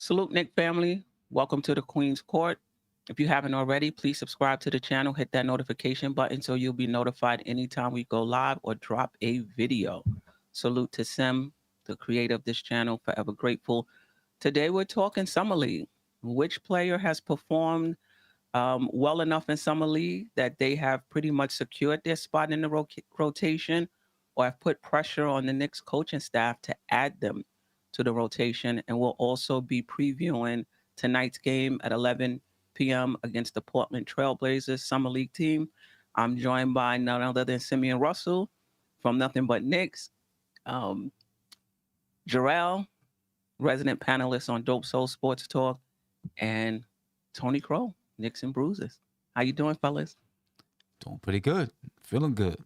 Salute, Nick family. Welcome to the Queen's Court. If you haven't already, please subscribe to the channel, hit that notification button so you'll be notified anytime we go live or drop a video. Salute to Sim, the creator of this channel, forever grateful. Today we're talking Summer League. Which player has performed well enough in Summer League that they have pretty much secured their spot in the rotation or have put pressure on the Knicks coaching staff to add them to the rotation? And we'll also be previewing tonight's game at 11 p.m. against the Portland Trailblazers Summer League team. I'm joined by none other than Simeon Russell from Nothing But Knicks, um, Jarrell, resident panelist on Dope Soul Sports Talk, and Tony Crow, Knicks and Bruises. How you doing, fellas? Doing pretty good. Feeling good.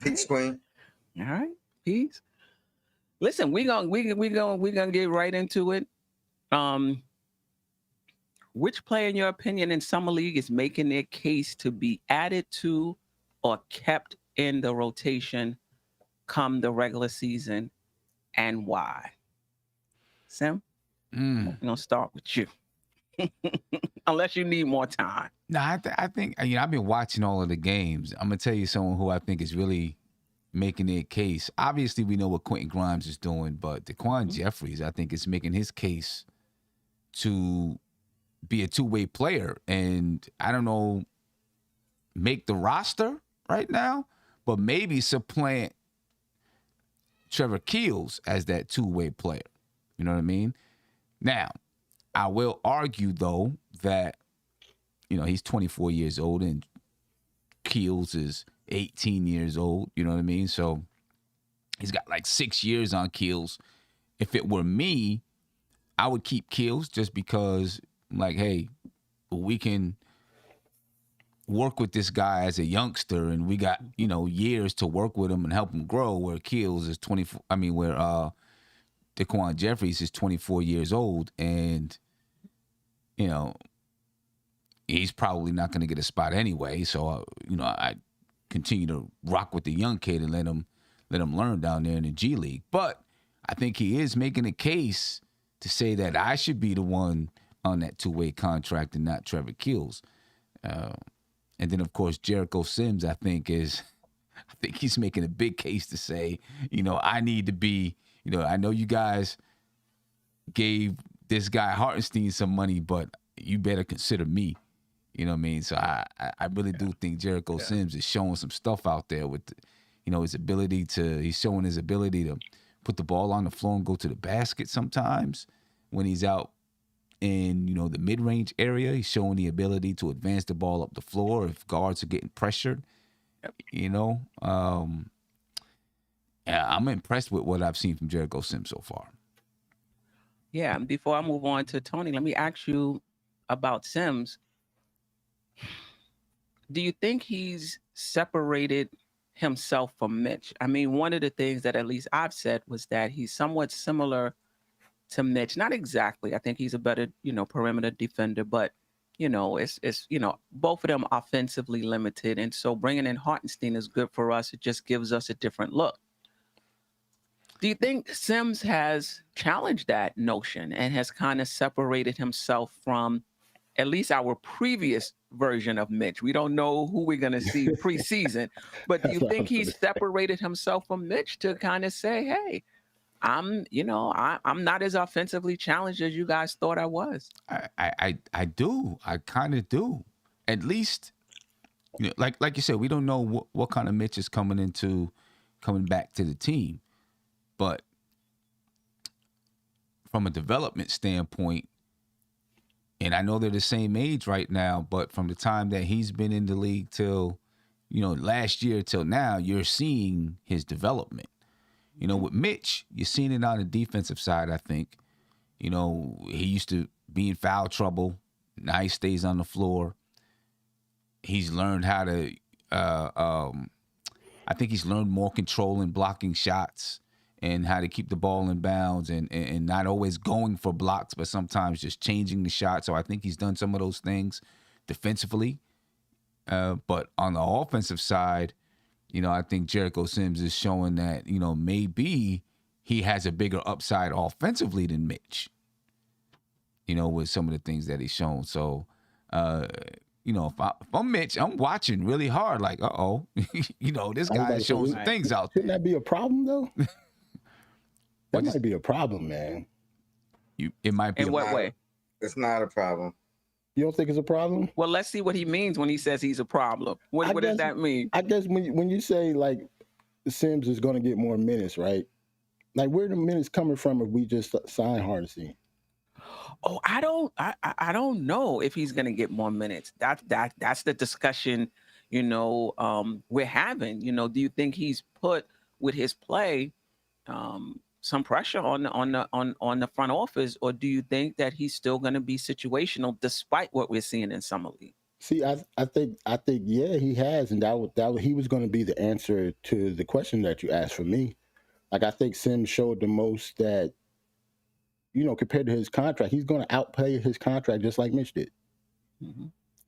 Peace, Queen. All right, peace. Listen, we gonna get right into it. Which player, in your opinion, in Summer League is making their case to be added to or kept in the rotation come the regular season, and why? Sim, we're gonna start with you. Unless you need more time. No, I think I've been watching all of the games. I'm gonna tell you someone who I think is really making their case. Obviously, we know what Quentin Grimes is doing, but Daquan Jeffries, I think, is making his case to be a two-way player, and I don't know, make the roster right now, but maybe supplant Trevor Keels as that two-way player. You know what I mean? Now, I will argue, though, that, he's 24 years old and Keels is 18 years old. You know what I mean? So he's got like 6 years on Keels. If it were me, I would keep Keels just because, like, hey, we can work with this guy as a youngster and we got, years to work with him and help him grow, where Keels is 24. Where Daquan Jeffries is 24 years old and, he's probably not going to get a spot anyway. So, I continue to rock with the young kid and let him learn down there in the G League. But I think he is making a case to say that I should be the one on that two-way contract and not Trevor Keels. And then, of course, Jericho Sims, I think he's making a big case to say, I need to be, I know you guys gave this guy Hartenstein some money, but you better consider me. You know what I mean? So I really do think Jericho Sims is showing some stuff out there with, he's showing his ability to put the ball on the floor and go to the basket sometimes when he's out in, the mid-range area. He's showing the ability to advance the ball up the floor if guards are getting pressured. I'm impressed with what I've seen from Jericho Sims so far. Yeah, before I move on to Tony, let me ask you about Sims. Do you think he's separated himself from Mitch? I mean, one of the things that at least I've said was that he's somewhat similar to Mitch. Not exactly. I think he's a better, perimeter defender, but, it's both of them offensively limited. And so bringing in Hartenstein is good for us. It just gives us a different look. Do you think Sims has challenged that notion and has kind of separated himself from at least our previous version of Mitch? We don't know who we're going to see preseason, but do you think he's separated himself from Mitch to kind of say, hey, I'm not as offensively challenged as you guys thought I was? I do. I kind of do. At least, like you said, we don't know what kind of Mitch is coming back to the team. But from a development standpoint, and I know they're the same age right now, but from the time that he's been in the league till, last year till now, you're seeing his development. With Mitch, you're seeing it on the defensive side, I think. He used to be in foul trouble. Now he stays on the floor. He's learned how to, I think he's learned more control in blocking shots and how to keep the ball in bounds and not always going for blocks, but sometimes just changing the shot. So I think he's done some of those things defensively. But on the offensive side, I think Jericho Sims is showing that, maybe he has a bigger upside offensively than Mitch. With some of the things that he's shown. So, if I'm Mitch, I'm watching really hard. Like, this I was guy about is to say, showing some things out shouldn't there. that be a problem though? That What might be a problem, man. It might be. In what way? It's not a problem. You don't think it's a problem? Well, let's see what he means when he says he's a problem. What does guess- that mean? I guess when you say like Sims is going to get more minutes, right? Like where the minutes coming from if we just sign Hardesty? Oh, I don't know if he's gonna get more minutes. That's the discussion, we're having. Do you think he's put with his play some pressure on the front office, or do you think that he's still gonna be situational despite what we're seeing in summer league? See, I think yeah, he has, and that he was going to be the answer to the question that you asked for me. Like I think Sims showed the most that, compared to his contract, he's going to outplay his contract just like Mitch did. Mm-hmm.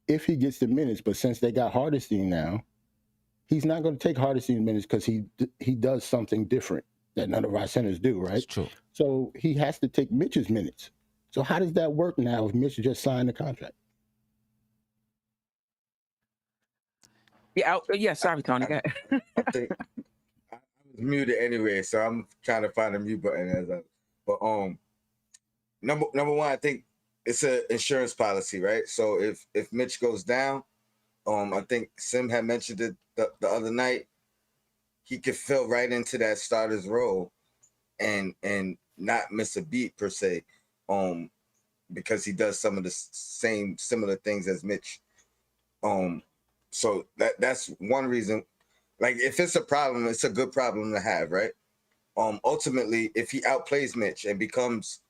If he gets the minutes, but since they got Hardesty now, he's not going to take Hardesty minutes because he does something different that none of our centers do, right? That's true. So he has to take Mitch's minutes. So how does that work now if Mitch just signed the contract? Yeah, sorry, Tony. I think I was muted anyway, so I'm trying to find a mute button but number one, I think it's an insurance policy, right? So if Mitch goes down, I think Sim had mentioned it the other night, he could fill right into that starter's role and not miss a beat per se, because he does some of the same similar things as Mitch. So that's one reason. Like if it's a problem, it's a good problem to have, right? Ultimately, if he outplays Mitch and becomes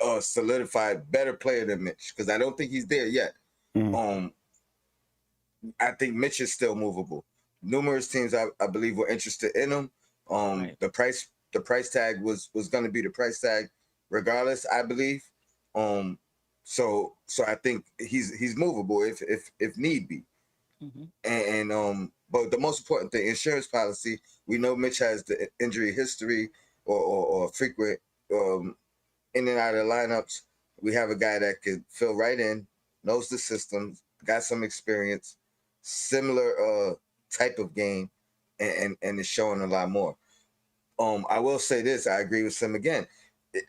a solidified better player than Mitch, because I don't think he's there yet. I think Mitch is still movable. Numerous teams, I believe, were interested in him. Right. The price tag was going to be the price tag, regardless. I believe. So I think he's movable if need be. Mm-hmm. And but the most important thing, insurance policy. We know Mitch has the injury history or frequent in and out of lineups. We have a guy that could fill right in, knows the system, got some experience, similar type of game, and is showing a lot more. I will say this, I agree with Sim again.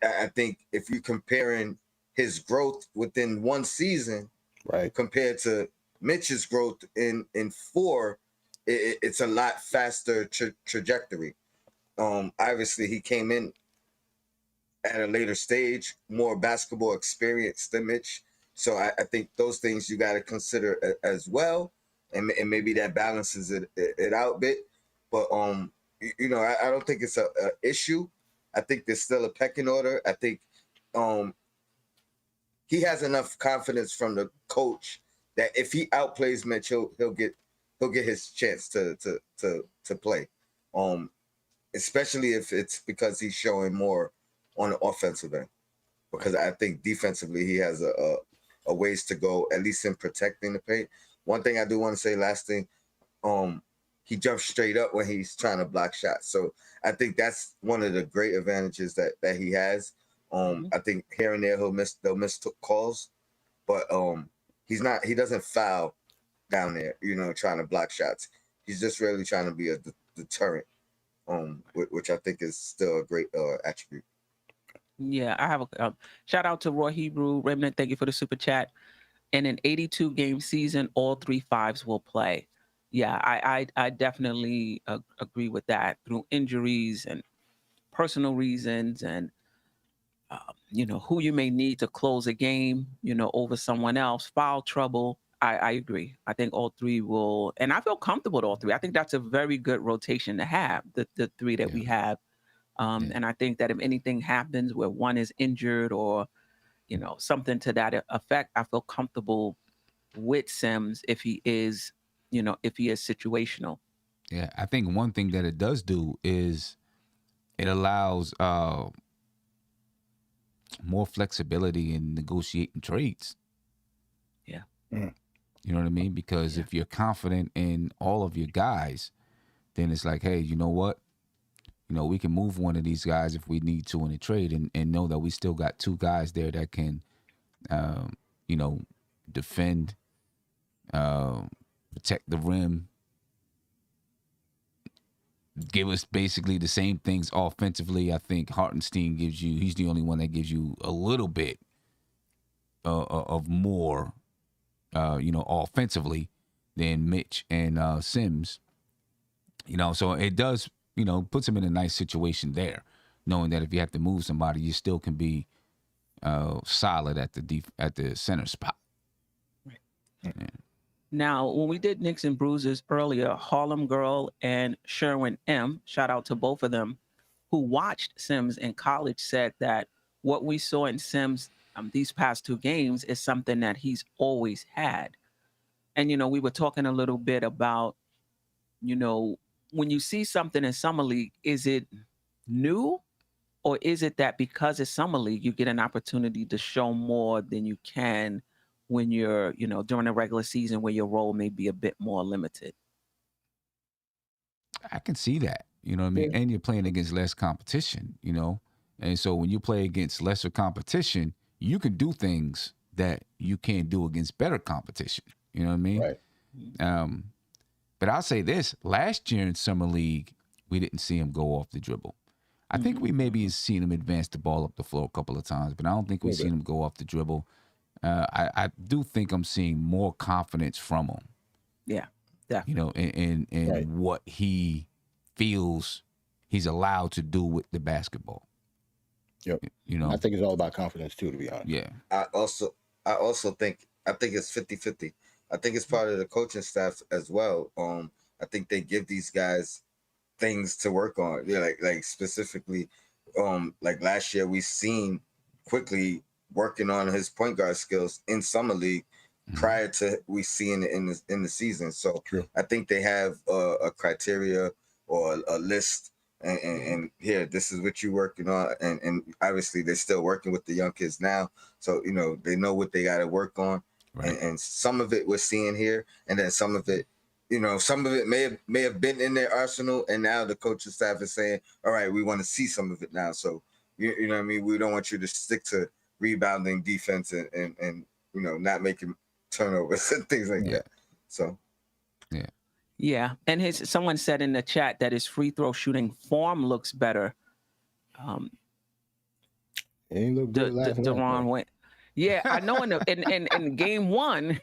I think if you're comparing his growth within one season, right, compared to Mitch's growth in 4, it's a lot faster trajectory. Obviously, he came in at a later stage, more basketball experience than Mitch. So I think those things you got to consider as well, and maybe that balances it out a bit. But I don't think it's a issue. I think there's still a pecking order. I think he has enough confidence from the coach that if he outplays Mitch, he'll get his chance to play. Especially if it's because he's showing more on the offensive end, because I think defensively he has a ways to go, at least in protecting the paint. One thing I do want to say, last thing, he jumps straight up when he's trying to block shots. So I think that's one of the great advantages that he has. I think here and there they'll miss calls, but he doesn't foul down there, trying to block shots. He's just really trying to be a deterrent, which I think is still a great attribute. Yeah, I have a shout out to Roy Hebrew. Remnant, thank you for the super chat. In an 82 game season, all 3 5s will play. Yeah, I definitely agree with that. Through injuries and personal reasons and who you may need to close a game, over someone else, foul trouble. I agree. I think all 3 will, and I feel comfortable with all 3. I think that's a very good rotation to have, the 3 that we have. And I think that if anything happens where one is injured or, something to that effect, I feel comfortable with Sims if he is situational. Yeah, I think one thing that it does do is it allows more flexibility in negotiating trades. Yeah. Mm. You know what I mean? Because if you're confident in all of your guys, then it's like, hey, you know what? we can move one of these guys if we need to in a trade, and know that we still got two guys there that can, you know, defend, protect the rim, give us basically the same things offensively. I think Hartenstein he's the only one that gives you a little bit of more, offensively than Mitch and Sims. So it does, puts him in a nice situation there, knowing that if you have to move somebody, you still can be solid at the center spot. Right. Yeah. Now, when we did Knicks and Bruises earlier, Harlem Girl and Sherwin M, shout out to both of them, who watched Sims in college, said that what we saw in Sims these past two games is something that he's always had. And, we were talking a little bit about, when you see something in Summer League, is it new? Or is it that because it's Summer League, you get an opportunity to show more than you can when you're, during a regular season where your role may be a bit more limited? I can see that, you know what I mean? Yeah. And you're playing against less competition, And so when you play against lesser competition, you can do things that you can't do against better competition. You know what I mean? Right. But I'll say this, last year in Summer League, we didn't see him go off the dribble. I think we maybe seen him advance the ball up the floor a couple of times, but I don't think we've seen him go off the dribble. I do think I'm seeing more confidence from him. Yeah, definitely. In Right. what he feels he's allowed to do with the basketball. Yep. I think it's all about confidence too, to be honest. Yeah. I also think it's 50-50. I think it's part of the coaching staff as well. I think they give these guys things to work on. Yeah, like specifically, like last year we seen quickly working on his point guard skills in Summer League prior to we seeing it in the season. So True. I think they have a criteria or a list. And here, this is what you're working on, and obviously they're still working with the young kids now, so they know what they got to work on, Right. and some of it we're seeing here, and then some of it, some of it may have been in their arsenal, and now the coaching staff is saying, all right, we want to see some of it now. So you know what I mean. We don't want you to stick to rebounding, defense, and not making turnovers and things like that. So. Yeah, and someone said in the chat that his free throw shooting form looks better. It ain't look good last night. Deron went. Yeah, I know. In game one,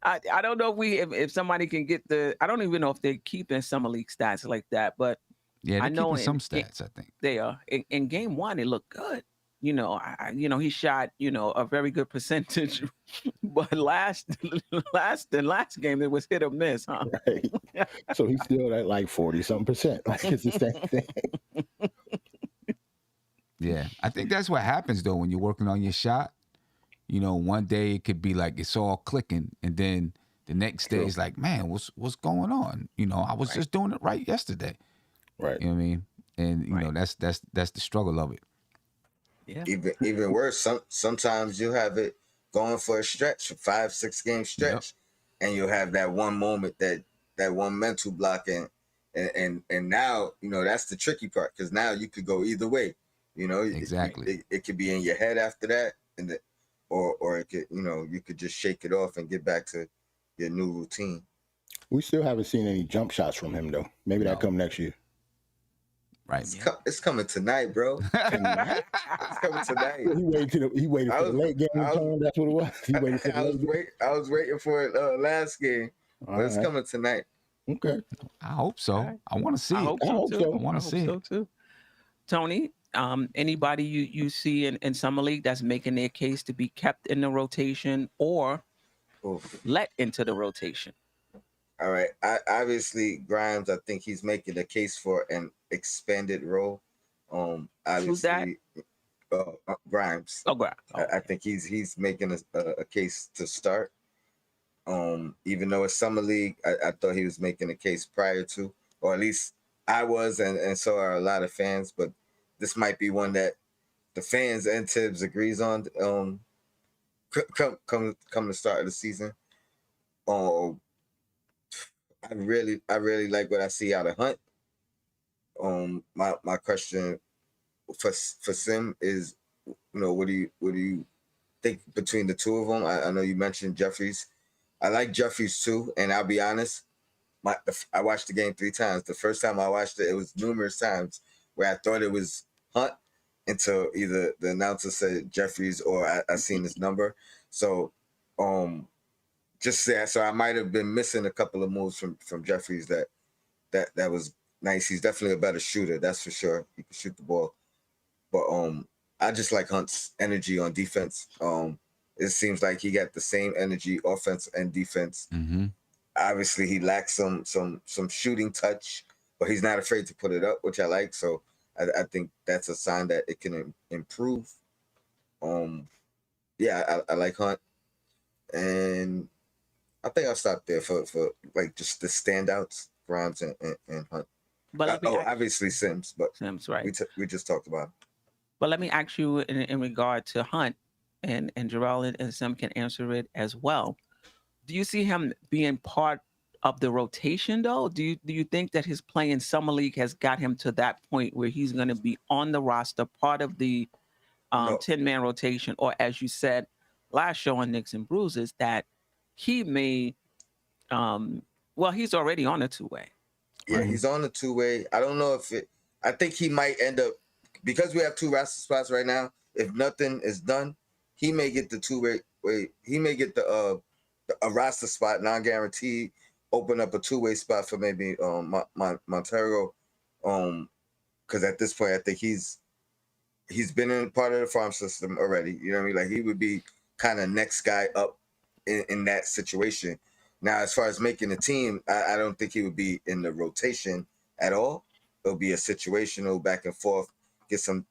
I don't know if somebody can get I don't even know if they're keeping Summer League stats like that, but Yeah, they're I know keeping some stats, I think. they are. In game one, it looked good. He shot, a very good percentage, but last game it was hit or miss, huh? Right. So he's still at like 40-something%. Like it's the same thing. Yeah, I think that's what happens though when you're working on your shot. One day it could be like it's all clicking, and then the next day it's like, man, what's going on? I was just doing it right yesterday. Right. You know what I mean? And that's the struggle of it. Yeah. Even worse, sometimes you have it going for a stretch, a 5-6 game stretch, and you'll have that one moment, that one mental block, and now that's the tricky part, because now you could go either way. Exactly. It could be in your head after that, or it could you could just shake it off and get back to your new routine. We still haven't seen any jump shots from him though. Maybe that come next year. Right. It's coming tonight, bro. Tonight? It's coming tonight. He waited for the late game return. That's what it was. He waited for the late game. I was waiting for it last game, but it's coming tonight. Okay. I hope so. Right. I want to see it. I hope so. I want to see it too. Tony, anybody you see in Summer League that's making their case to be kept in the rotation or let into the rotation? All right. Obviously, Grimes, I think he's making a case for an expanded role. Obviously, Who's that? Grimes. Oh, Grimes. Oh, I think he's making a case to start. Even though it's Summer League, I thought he was making a case prior to, or at least I was, and so are a lot of fans. But this might be one that the fans and Tibbs agrees on. Come the start of the season. I really like what I see out of Hunt. my question for Sim is, what do you think between the two of them? I know you mentioned Jeffries. I like Jeffries too, and I'll be honest. I watched the game 3 times. The first time I watched it, it was numerous times where I thought it was Hunt until either the announcer said Jeffries or I seen his number. So, just say so I might have been missing a couple of moves from Jeffries that was nice. He's definitely a better shooter, that's for sure. He can shoot the ball, but I just like Hunt's energy on defense. It seems like he got the same energy, offense and defense. Mm-hmm. Obviously, he lacks some shooting touch, but he's not afraid to put it up, which I like. So I think that's a sign that it can improve. Yeah, I like Hunt, and I think I'll stop there for like just the standouts, Grimes and Hunt. But let me Obviously Sims, but Sims, right? we just talked about it. But let me ask you in regard to Hunt, and Jarrell and Sim can answer it as well. Do you see him being part of the rotation though? Do you think that his play in summer league has got him to that point where he's going to be on the roster, part of the No. 10-man rotation, or as you said last show on Knicks and Bruises, that he may, well, he's already on a two-way. Yeah, Right. he's on a two-way. I don't know I think he might end up, because we have 2 roster spots right now. If nothing is done, he may get the two-way. He may get a roster spot, non-guaranteed, open up a two-way spot for maybe Montero. Because at this point, I think he's been in part of the farm system already. You know what I mean? Like, he would be kind of next guy up in that situation. Now, as far as making the team, I don't think he would be in the rotation at all. It'll be a situational back and forth. Get some,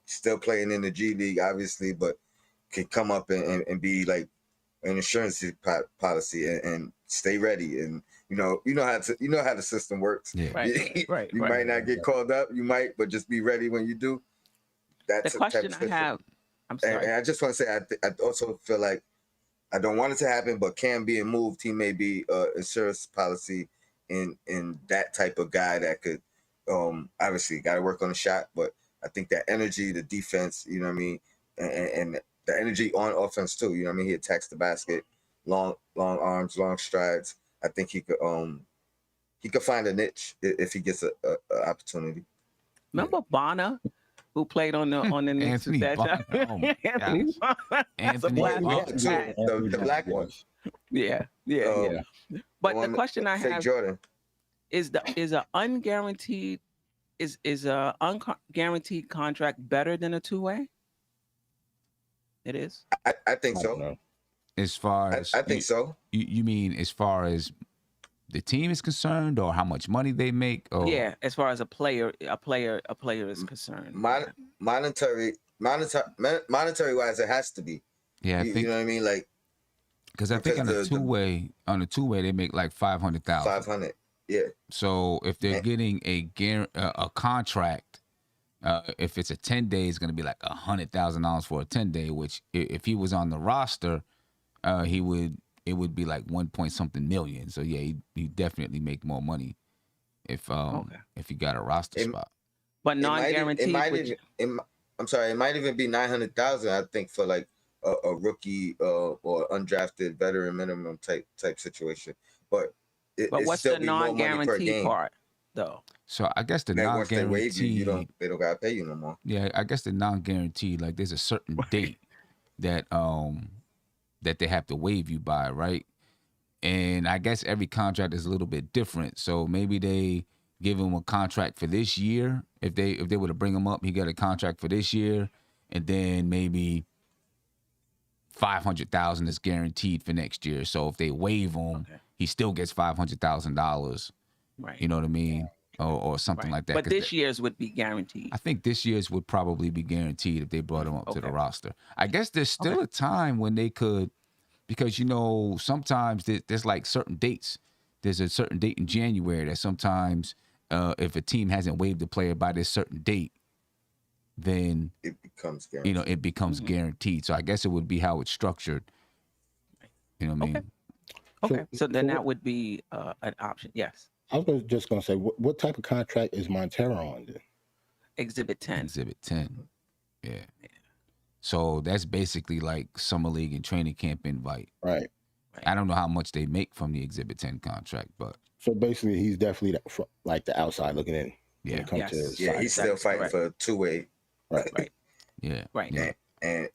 still playing in the G League, obviously, but can come up and be like an insurance policy and stay ready. And you know how the system works. Yeah. Right. You might not get called up, you might, but just be ready when you do. That's The question I have, I'm sorry. And I just want to say, I also feel like I don't want it to happen, but Cam being moved, he may be insurance policy in that type of guy that could, obviously got to work on the shot, but I think that energy, the defense, you know what I mean, and the energy on offense too, you know what I mean. He attacks the basket, long arms, long strides. I think he could find a niche if he gets a opportunity. Remember Bonner, who played on the Knicks Anthony at that Bonner. time? Oh my Anthony gosh. Bonner. That's a Anthony blast Bonner. off the bat. The black one. Yeah. But the question I Fake have Jordan. is a unguaranteed unguaranteed contract better than a two-way? It is. I think I don't so. know. As far as I think so. you mean as far as the team is concerned, or how much money they make? Or Yeah, as far as a player is concerned. Monetary wise, it has to be. yeah, I You think know what I mean? Like, because I think on because a two way they make like 500,000. 500. Yeah. So if they're getting a contract, if it's a 10-day, it's going to be like $100,000 for a 10-day. Which if he was on the roster, it would be like 1 point something million. So yeah, he definitely make more money if he got a roster spot. But non-guaranteed. I'm sorry. It might even be 900,000. I think for like a rookie or undrafted veteran minimum type situation. But what's the non-guaranteed part, though? So I guess the once they waive you, non-guaranteed, they don't gotta pay you no more. yeah, I guess the non-guaranteed, like there's a certain date that they have to waive you by, right? And I guess every contract is a little bit different. So maybe they give him a contract for this year. If they were to bring him up, he got a contract for this year, and then maybe 500,000 is guaranteed for next year. So if they waive him, he still gets $500,000. Right. You know what I mean? Or something like that. But this year's would be guaranteed. I think this year's would probably be guaranteed if they brought him up to the roster. I guess there's still a time when they could, because sometimes there's like certain dates. There's a certain date in January that sometimes if a team hasn't waived a player by this certain date, then it becomes guaranteed. It becomes guaranteed. So I guess it would be how it's structured. You know what I mean? Okay. So then that would be an option. Yes. I was just gonna say, what type of contract is Montero on then? Exhibit 10. Exhibit 10. Yeah. So that's basically like summer league and training camp invite. Right. I don't know how much they make from the Exhibit 10 contract, but So basically, he's definitely like the outside looking in. When yeah, it comes to Yes. his Yeah, side. he's still That's fighting correct. for a two-way, Right. Right. yeah, Right. yeah,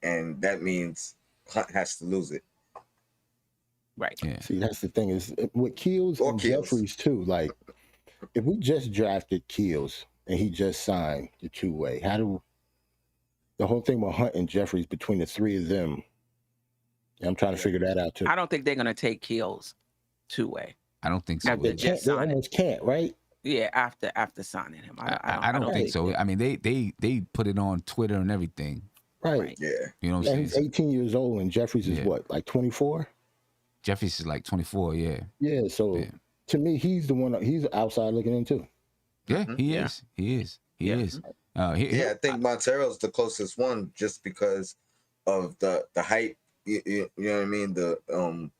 and that means Hunt has to lose it. Right. yeah. See, that's the thing is with Keels Or and Keels. Jeffries too. Like, if we just drafted Keels and he just signed the two-way, how do the whole thing with Hunt and Jeffries between the three of them? I'm trying to figure that out too. I don't think they're gonna take Keels two-way. I don't think so. After They either. just can't. They sign it. almost can't, right? Yeah, after signing him. I don't think so. I mean, they put it on Twitter and everything. Right. Right. Yeah, You know what And I'm he's saying? 18 years old, and Jeffries is Yeah. what, like 24? Jeffries is like 24. Yeah, Yeah. So Yeah. to me, he's the one. He's outside looking in too. yeah. Mhm. He Yeah. is. He is. He Yeah. is. yeah. I think Montero's the closest one just because of the hype. You know what I mean?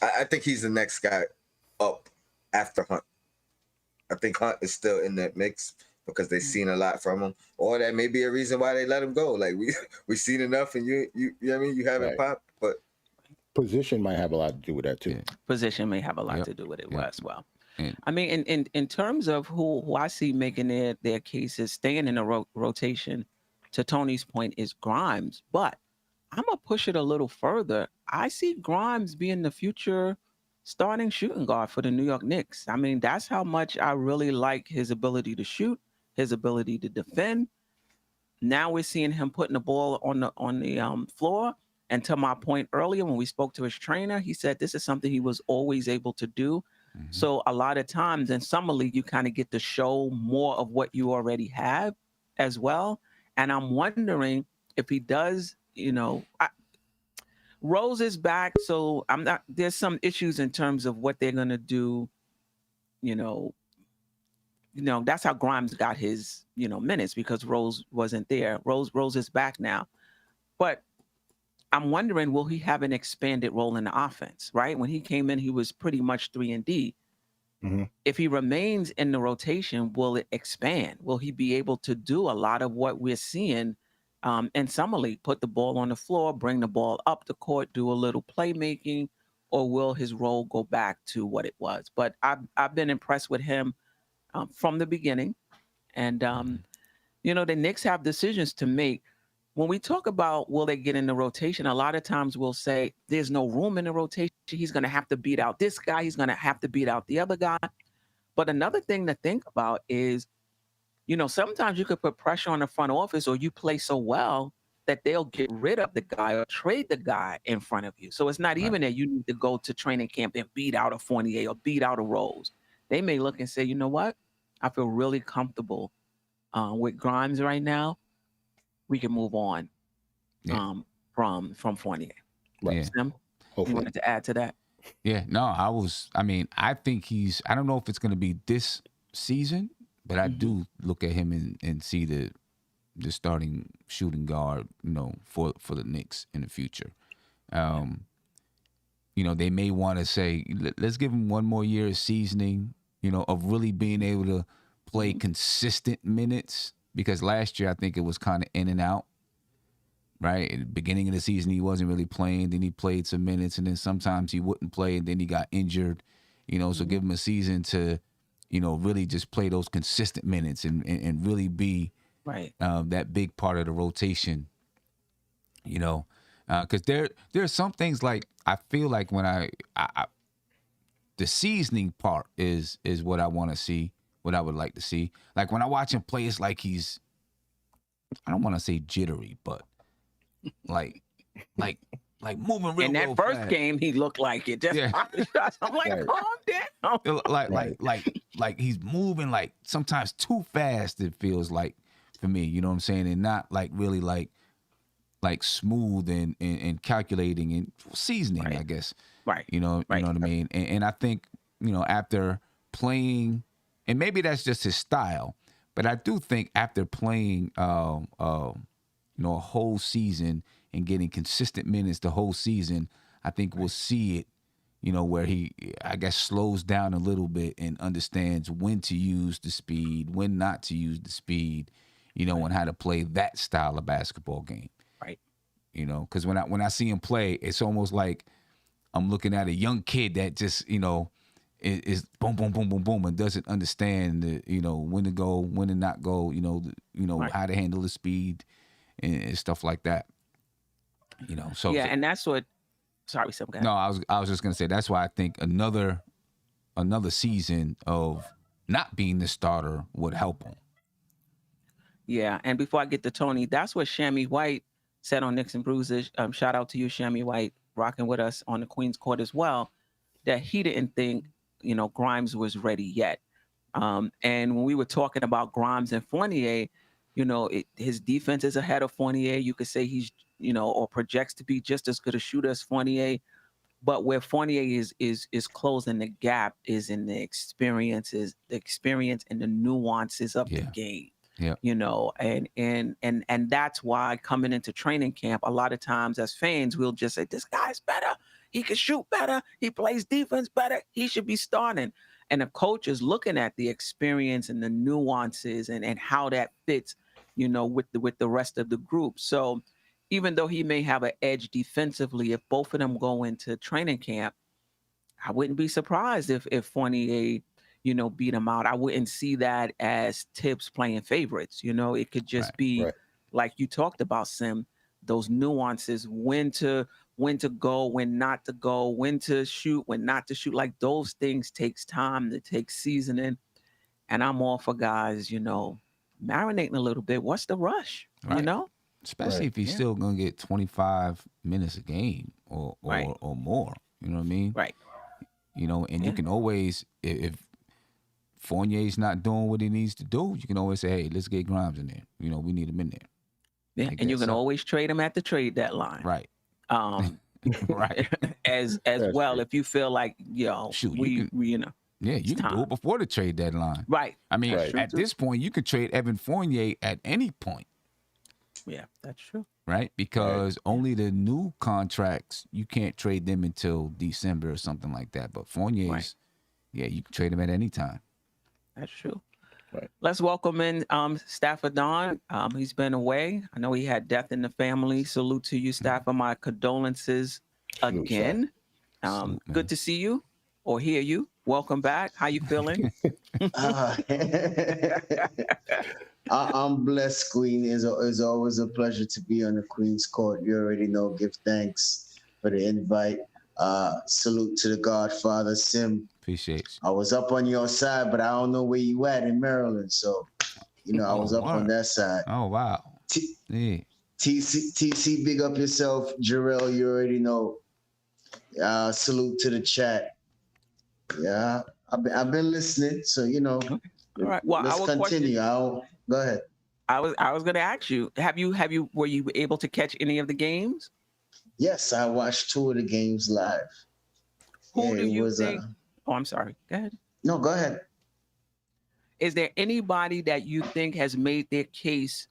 I think he's the next guy up after Hunt. I think Hunt is still in that mix because they've seen a lot from him, or that may be a reason why they let him go. Like we seen enough, and you know what I mean? You haven't Right. popped, but Position might have a lot to do with that too. Yeah. Position may have a lot Yep. to do with it Yep. as well. And- I mean, in terms of who I see making their cases staying in the rotation, to Tony's point, is Grimes. But I'm gonna push it a little further. I see Grimes being the future starting shooting guard for the New York Knicks. I mean, that's how much I really like his ability to shoot, his ability to defend. Now we're seeing him putting the ball on the floor. And to my point earlier, when we spoke to his trainer, he said this is something he was always able to do. Mhm. So a lot of times in summer league, you kind of get to show more of what you already have as well. And I'm wondering if he does, Rose is back, so I'm not. There's some issues in terms of what they're gonna do. You know, that's how Grimes got his minutes because Rose wasn't there. Rose is back now, but I'm wondering, will he have an expanded role in the offense? Right, when he came in, he was pretty much 3-and-D. Mhm. If he remains in the rotation, will it expand? Will he be able to do a lot of what we're seeing in summer league? Put the ball on the floor, bring the ball up the court, do a little playmaking, or will his role go back to what it was? But I've been impressed with him from the beginning, and the Knicks have decisions to make. When we talk about will they get in the rotation, a lot of times we'll say there's no room in the rotation. He's going to have to beat out this guy. He's going to have to beat out the other guy. But another thing to think about is, sometimes you could put pressure on the front office or you play so well that they'll get rid of the guy or trade the guy in front of you. So it's not even that you need to go to training camp and beat out a Fournier or beat out a Rose. They may look and say, you know what? I feel really comfortable with Grimes right now. We can move on from Fournier. Right. Yeah. Sim, you Hopefully. wanted to add to that? Yeah, no, I think I don't know if it's going to be this season, but I do look at him and see the starting shooting guard, for the Knicks in the future. They may want to say, let's give him one more year of seasoning, of really being able to play consistent minutes, because last year I think it was kind of in and out. Right, at the beginning of the season, he wasn't really playing. Then he played some minutes, and then sometimes he wouldn't play, and then he got injured. So give him a season to, really just play those consistent minutes and really be Right. that big part of the rotation. Because there are some things like I feel like when I the seasoning part is what I want to see, what I would like to see. Like when I watch him play, it's like he's, I don't want to say jittery, but like moving real. In that real first fast. game, he looked like it. Just Yeah. popping shots. I'm like, Right. calm down. Like he's moving like sometimes too fast. It feels like for me, you know what I'm saying, and not like really like smooth and calculating and seasoning, Right. I guess. Right. You know Right. what I mean. And I think after playing, and maybe that's just his style, but I do think after playing a whole season and getting consistent minutes the whole season, I think we'll see it, where he, I guess, slows down a little bit and understands when to use the speed, when not to use the speed, and how to play that style of basketball game. Right. Because when I see him play, it's almost like I'm looking at a young kid that just, is boom, boom, boom, boom, boom, and doesn't understand when to go, when to not go, Right. how to handle the speed and stuff like that. So Yeah, and that's what. Sorry, some guy. no, I was just gonna say that's why I think another season of not being the starter would help him. Yeah, and before I get to Tony, that's what Shammy White said on Knicks and Bruises. Shout out to you, Shammy White, rocking with us on the Queen's Court as well. That he didn't think Grimes was ready yet. And when we were talking about Grimes and Fournier, his defense is ahead of Fournier. You could say he's or projects to be just as good a shooter as Fournier. But where Fournier is closing the gap is in the experience and the nuances of the game. Yeah. And that's why coming into training camp, a lot of times as fans, we'll just say, this guy's better. He can shoot better. He plays defense better. He should be starting. And the coach is looking at the experience and the nuances and how that fits, with the rest of the group. So even though he may have an edge defensively, if both of them go into training camp, I wouldn't be surprised if Fournier, beat him out. I wouldn't see that as Tibbs playing favorites. It could just be like you talked about, Sim, those nuances, when to go, when not to go, when to shoot, when not to shoot. Like those things takes time, to take seasoning. And I'm all for guys, marinating a little bit. What's the rush? Right. Especially if he's still gonna get 25 minutes a game or more. You know what I mean? Right. And you can always, if Fournier's not doing what he needs to do, you can always say, hey, let's get Grimes in there. We need him in there. Yeah, and you can always trade him at the trade deadline. Right. Right. as well, if you feel like, Shoot, we yeah, you can do it before the trade deadline. Right. I mean, at this point, you could trade Evan Fournier at any point. Yeah, that's true. Right? Because only the new contracts, you can't trade them until December or something like that. But Fournier's, you can trade him at any time. That's true. Right. Let's welcome in Stafford Don. He's been away. I know he had death in the family. Salute to you, Stafford. My condolences again. Good to see you or hear you. Welcome back. How you feeling? I'm blessed, Queen. It's always a pleasure to be on the Queen's Court. You already know. Give thanks for the invite. Salute to the Godfather, Sim. Appreciate you. I was up on your side, but I don't know where you at in Maryland. So, I was up on that side. Oh, wow. TC, big up yourself. Jarrell, you already know. Salute to the chat. Yeah, I've been listening. So, All right. Well, let's continue. Go ahead. I was going to ask you, were you able to catch any of the games? Yes, I watched 2 of the games live. Who do you think? Oh, I'm sorry. Go ahead. No, go ahead. Is there anybody that you think has made their case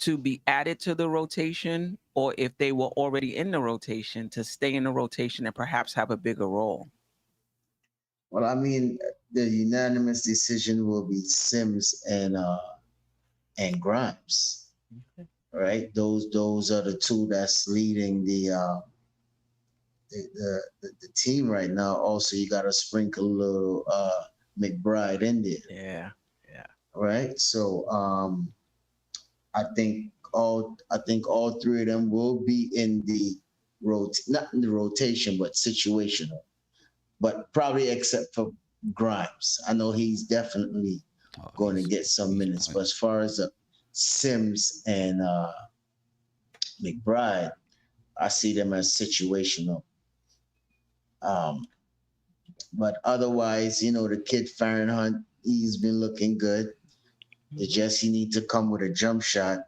to be added to the rotation, or if they were already in the rotation, to stay in the rotation and perhaps have a bigger role? Well, I mean, the unanimous decision will be Sims and Grimes. Okay. Right? Those are the 2 that's leading the team right now. Also, you got to sprinkle a little McBride in there. Yeah. Right. So I think all 3 of them will be in the not in the rotation, but situational. But probably except for Grimes. I know he's definitely going to get some minutes. But as far as Sims and McBride, I see them as situational. But otherwise, the kid Fahrenheit, he's been looking good. It's just he need to come with a jump shot.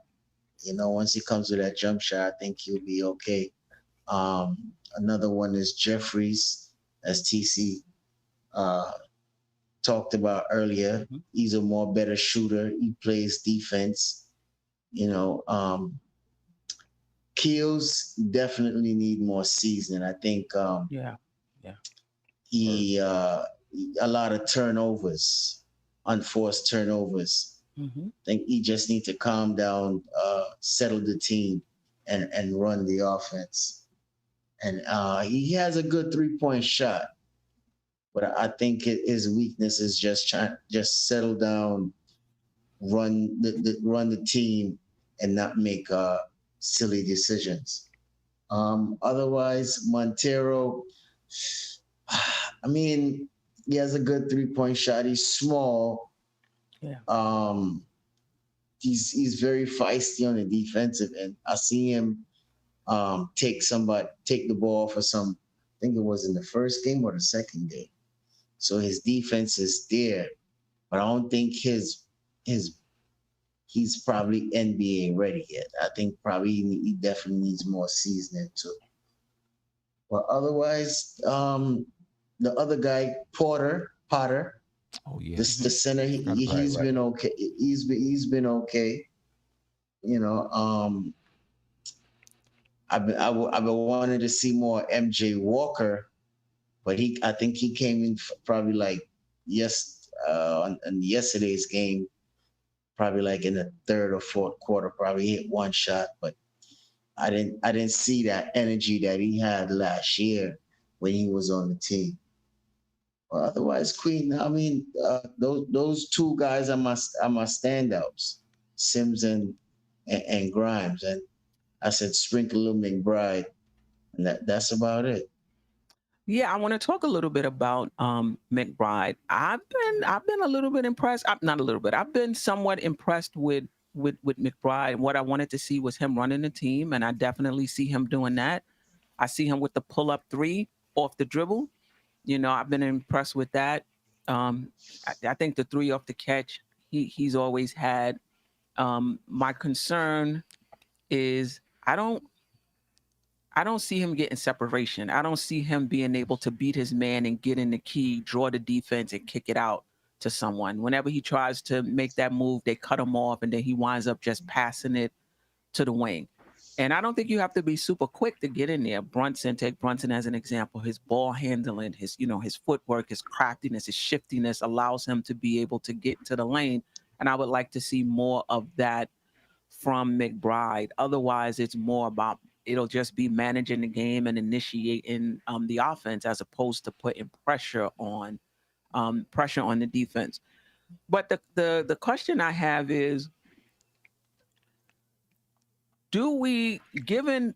Once he comes with that jump shot, I think he'll be okay. Another one is Jeffries, as TC talked about earlier. Mm-hmm. He's a more better shooter. He plays defense. Keels definitely need more seasoning. I think Yeah. He a lot of turnovers, unforced turnovers. Mm-hmm. I think he just need to calm down, settle the team, and run the offense. And he has a good 3-point shot, but I think his weakness is just settle down, run the team, and not make silly decisions. Otherwise, Montero, I mean, he has a good 3-point shot. He's small. Yeah. He's very feisty on the defensive end. I see him take the ball for some. I think it was in the first game or the second game. So his defense is there, but I don't think his he's probably NBA ready yet. I think probably he definitely needs more seasoning too. But otherwise, the other guy Potter, Oh yeah. the center, he's been okay. He's been okay. You know, I've been wanting to see more MJ Walker, but I think he came in probably like on yesterday's game, probably like in the third or fourth quarter, probably hit one shot, but I didn't see that energy that he had last year when he was on the team. Well, otherwise, Queen, I mean, those two guys are my standouts, Sims and Grimes, and I said sprinkle a little McBride, and that's about it. Yeah, I want to talk a little bit about McBride. I've been a little bit impressed. Not a little bit. I've been somewhat impressed with McBride. What I wanted to see was him running the team, and I definitely see him doing that. I see him with the pull-up three off the dribble. You know, I've been impressed with that. I think the three off the catch, he's always had. My concern is I don't see him getting separation. I don't see him being able to beat his man and get in the key, draw the defense, and kick it out to someone. Whenever he tries to make that move, they cut him off, and then he winds up just passing it to the wing. And I don't think you have to be super quick to get in there. Take Brunson as an example. His ball handling, his footwork, his craftiness, his shiftiness allows him to be able to get to the lane. And I would like to see more of that from McBride. Otherwise, it's more about it'll just be managing the game and initiating the offense as opposed to putting pressure on the defense. But the question I have is, do we, given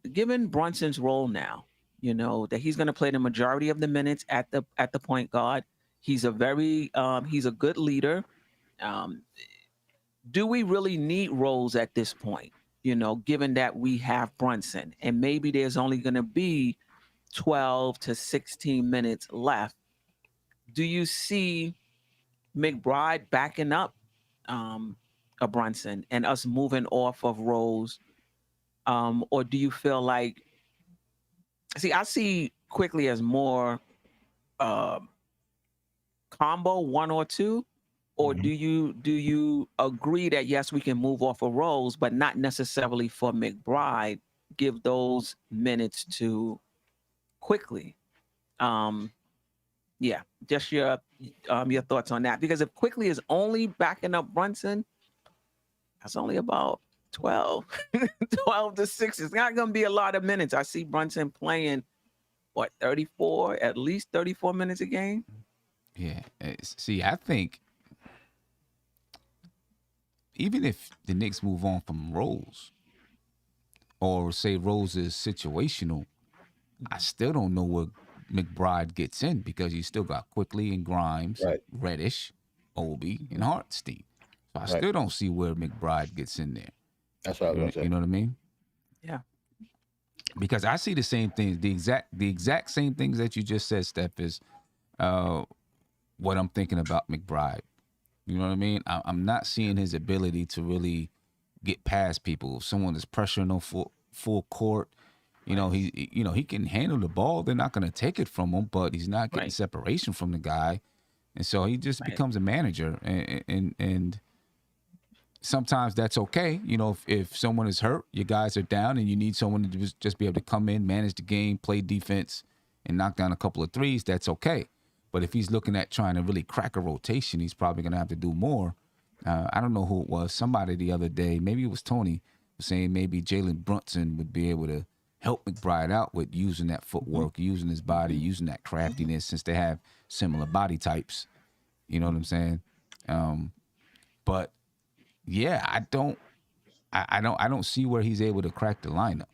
Brunson's role now, you know, that he's going to play the majority of the minutes at the point guard. He's a good leader. Do we really need roles at this point? You know, given that we have Brunson and maybe there's only going to be 12 to 16 minutes left. Do you see McBride backing up a Brunson and us moving off of roles? Or do you feel like, I see Quickly as more combo 1 or 2, or do you agree that yes, we can move off of roles, but not necessarily for McBride, give those minutes to Quickly? Yeah, just your thoughts on that, because if Quickly is only backing up Brunson, that's only about 12 to 6. It's not going to be a lot of minutes. I see Brunson playing, what, 34, at least 34 minutes a game? Yeah. See, I think even if the Knicks move on from Rose, or say Rose is situational, I still don't know where McBride gets in, because you still got Quickly and Grimes, Right. Reddish, Obi, and Hartenstein. So I still don't see where McBride gets in there. That's what I was going to say. You know what I mean? Yeah. Because I see the same things, the exact same things that you just said, Steph, is what I'm thinking about McBride. You know what I mean? I'm not seeing his ability to really get past people. If someone is pressuring on full court, you know, he can handle the ball. They're not going to take it from him, but he's not getting separation from the guy, and so he just becomes a manager. And sometimes that's okay. You know, if someone is hurt, your guys are down, and you need someone to just be able to come in, manage the game, play defense, and knock down a couple of threes, that's okay. But if he's looking at trying to really crack a rotation, he's probably going to have to do more. I don't know who it was. Somebody the other day, maybe it was Tony, was saying maybe Jalen Brunson would be able to help McBride out with using that footwork, using his body, using that craftiness, since they have similar body types. You know what I'm saying? But yeah, I don't see where he's able to crack the lineup.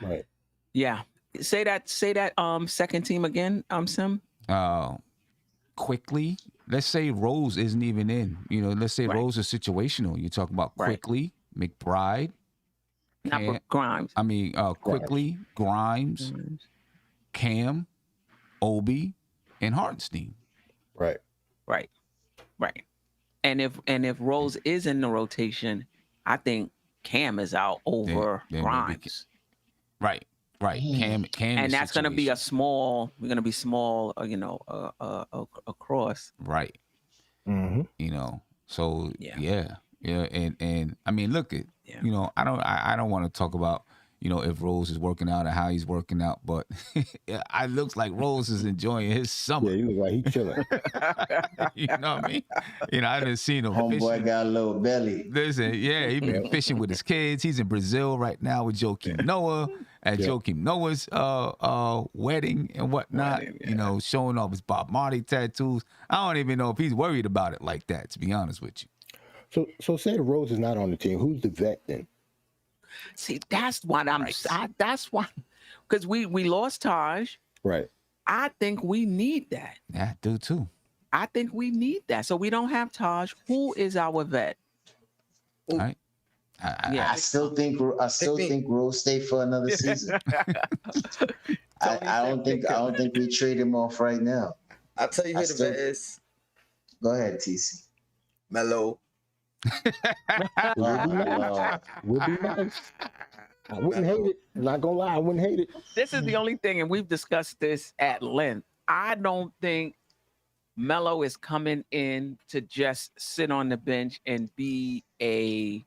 Right. Yeah. Say that second team again, Sim. Quickly, let's say Rose isn't even in. You know, let's say Right. Rose is situational. You talk about Right. Quickly, McBride. Not Grimes. I mean, Quickly, Grimes, Cam, Obi, and Hartenstein. Right. Right. And if Rose is in the rotation, I think Cam is out over Then maybe Grimes. Right. Cam, And is that's going to be a situational. small. We're going to be small, across. Right. Mm-hmm. You know. So Yeah. yeah. And I mean, look at Yeah. you know, I don't want to talk about, you know, if Rose is working out or how he's working out, but it looks like Rose is enjoying his summer. Yeah, he look like he chilling. You know what I mean? You know, I didn't see him Homeboy fishing. got a little belly. Listen, yeah, he been fishing with his kids. He's in Brazil right now with Joakim Noah at Joakim Noah's wedding and whatnot. Wedding, You know, showing off his Bob Marley tattoos. I don't even know if he's worried about it like that, to be honest with you. So say Rose is not on the team. Who's the vet then? See, that's what Right. that's why, because we lost Taj. Right. I think we need that. Yeah, I do too. I think we need that. So we don't have Taj. Who is our vet? All right. Yeah. I still think Rose stay for another season. I don't think we trade him off right now. I'll tell you who the vet is. Go ahead, TC. Melo. Would be nice. I wouldn't hate it. I'm not gonna lie, I wouldn't hate it. This is the only thing, and we've discussed this at length. I don't think Melo is coming in to just sit on the bench and be a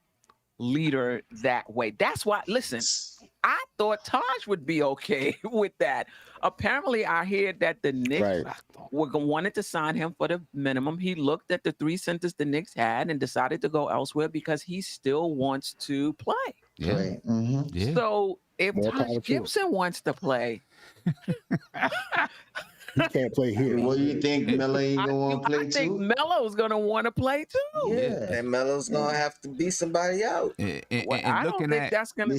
leader that way. That's why, listen, I thought Taj would be okay with that. Apparently, I hear that the Knicks wanted to sign him for the minimum. He looked at the three centers the Knicks had and decided to go elsewhere because he still wants to play. Yeah. Right. Mm-hmm. Yeah. So if More power to Taj him. Gibson wants to play, He can't play here. What do you think? Melo ain't gonna want to play I think too? Melo's gonna want to play too. Yeah. And Melo's gonna have to beat somebody out. And I don't looking think at that's gonna.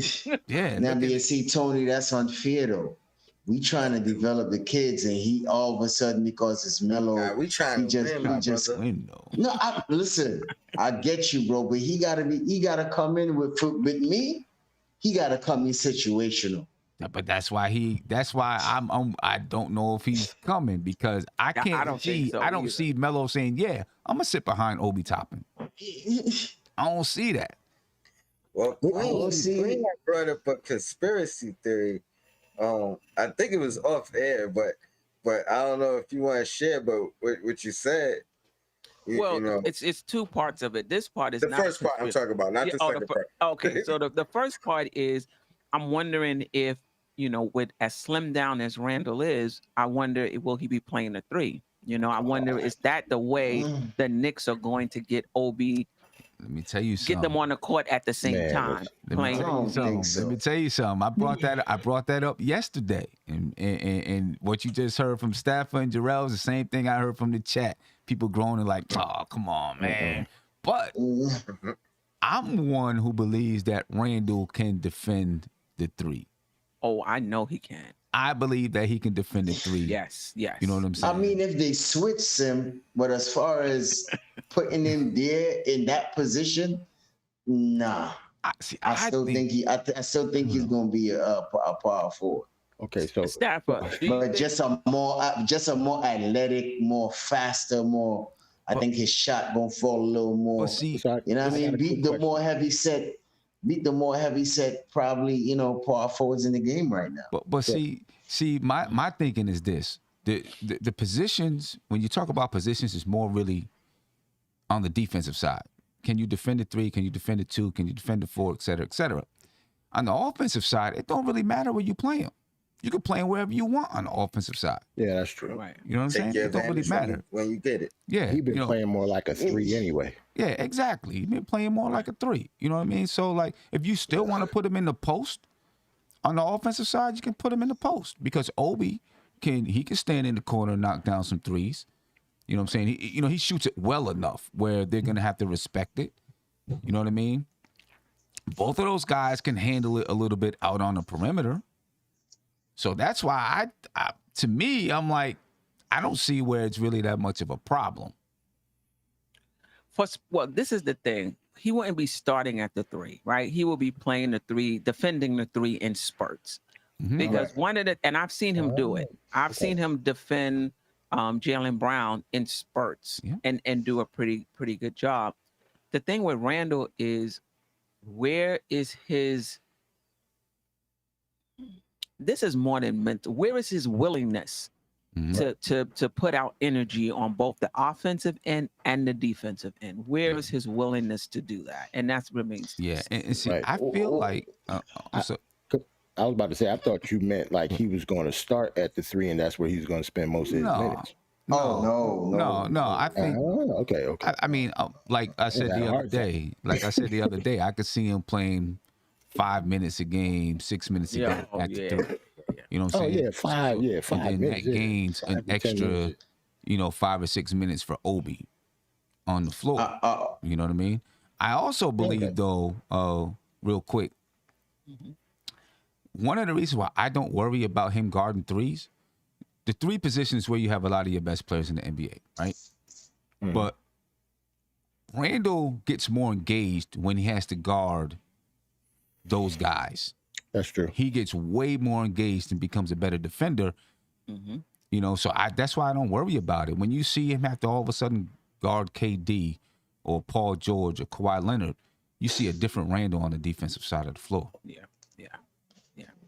yeah, Now, looking- see, Tony, that's unfair though. We trying to develop the kids, and he all of a sudden, because it's Melo, Nah, we trying to win, my brother. window. No, listen. I get you, bro, but he gotta come in with me. He gotta come in situational. But that's why I don't know if he's coming, because I can't I don't think so I don't either. see Melo saying, yeah, I'm gonna sit behind Obi Toppin. I don't see that. Well, Oh, see. Queen brought up a conspiracy theory. I think it was off air, but I don't know if you want to share. But what you said, Well, you know, it's two parts of it. This part is the not first part I'm talking about, not the second part. Okay, so the first part is I'm wondering if, with as slim down as Randle is, I wonder will he be playing the three? I wonder, is that the way the Knicks are going to get Obi, Let me tell you something. get them on the court at the same Man, time? Let me Playing. tell you don't something. think so. Let me tell you something. I brought that up yesterday, and what you just heard from Stafford and Jarrell is the same thing I heard from the chat. People groaning like, "Oh, come on, man!" But I'm one who believes that Randle can defend the three. Oh, I know he can. I believe that he can defend the three. Yes. You know what I'm saying? I mean, if they switch him, but as far as putting him there in that position, nah. I still think he's gonna be a power forward. Okay, so Stafford, do you But think- just a more athletic, more faster, more. I think his shot gonna fall a little more. But see, so You know what I mean? Beat the more heavy set. Probably power forwards in the game right now. But see, my thinking is this: the positions, when you talk about positions, is more really on the defensive side. Can you defend the three? Can you defend the two? Can you defend the four? Et cetera, et cetera. On the offensive side, it don't really matter where you play them. you can play him wherever you want on the offensive side. Yeah, that's true. Right. You know what I'm saying? Take your It don't really advantage matter. when you get it. Yeah, He been you know, playing more like a 3 anyway. yeah, exactly. He been playing more like a 3. You know what I mean? So like, if you still want to put him in the post on the offensive side, you can put him in the post because Obi can stand in the corner and knock down some threes. You know what I'm saying? He shoots it well enough where they're gonna have to respect it. You know what I mean? Both of those guys can handle it a little bit out on the perimeter. So that's why to me, I'm like, I don't see where it's really that much of a problem. Well, this is the thing. He wouldn't be starting at the 3, right? He will be playing the 3, defending the 3 in spurts. Mhm. Because and I've seen him do it. I've seen him defend Jaylen Brown in spurts and do a pretty good job. The thing with Randle is, where is his? This is more than mental. Where is his willingness to put out energy on both the offensive end and the defensive end? Where is his willingness to do that? And that remains. Yeah, and see, Right. I feel like I was about to say, I thought you meant like he was going to start at the 3, and that's where he was going to spend most of his minutes. No. I think. Okay. I mean, like I said the other day, I could see him playing 5 minutes a game, 6 minutes a game at the 3. You know what I'm saying? Oh yeah, 5 and then minutes. that gains an 5 to 10 extra, minutes. 5 or 6 minutes for Obi on the floor. You know what I mean? I also believe though, real quick, one of the reasons why I don't worry about him guarding threes, the 3 positions where you have a lot of your best players in the NBA, right? But Randle gets more engaged when he has to guard those guys. That's true. He gets way more engaged and becomes a better defender. So that's why I don't worry about it. When you see him have to all of a sudden guard KD or Paul George or Kawhi Leonard, you see a different Randle on the defensive side of the floor. Yeah.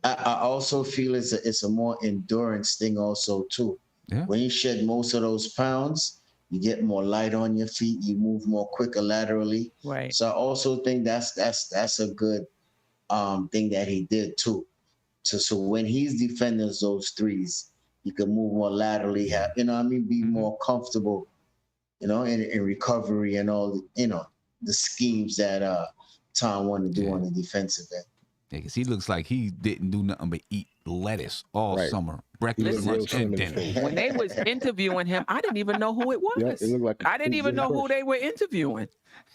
I also feel it's a more endurance thing also too. Yeah. When you shed most of those pounds, you get more light on your feet. You move more quicker laterally. Right. So I also think that's a good thing that he did too. So when he's defending those threes, he can move more laterally. Be more comfortable. In recovery and all. The schemes that Tom wanted to do on the defensive end. Yeah, because he looks like he didn't do nothing but eat lettuce all summer. Breakfast, lunch, and dinner. When they was interviewing him, I didn't even know who it was. Yeah, it looked like I didn't even know who they were interviewing.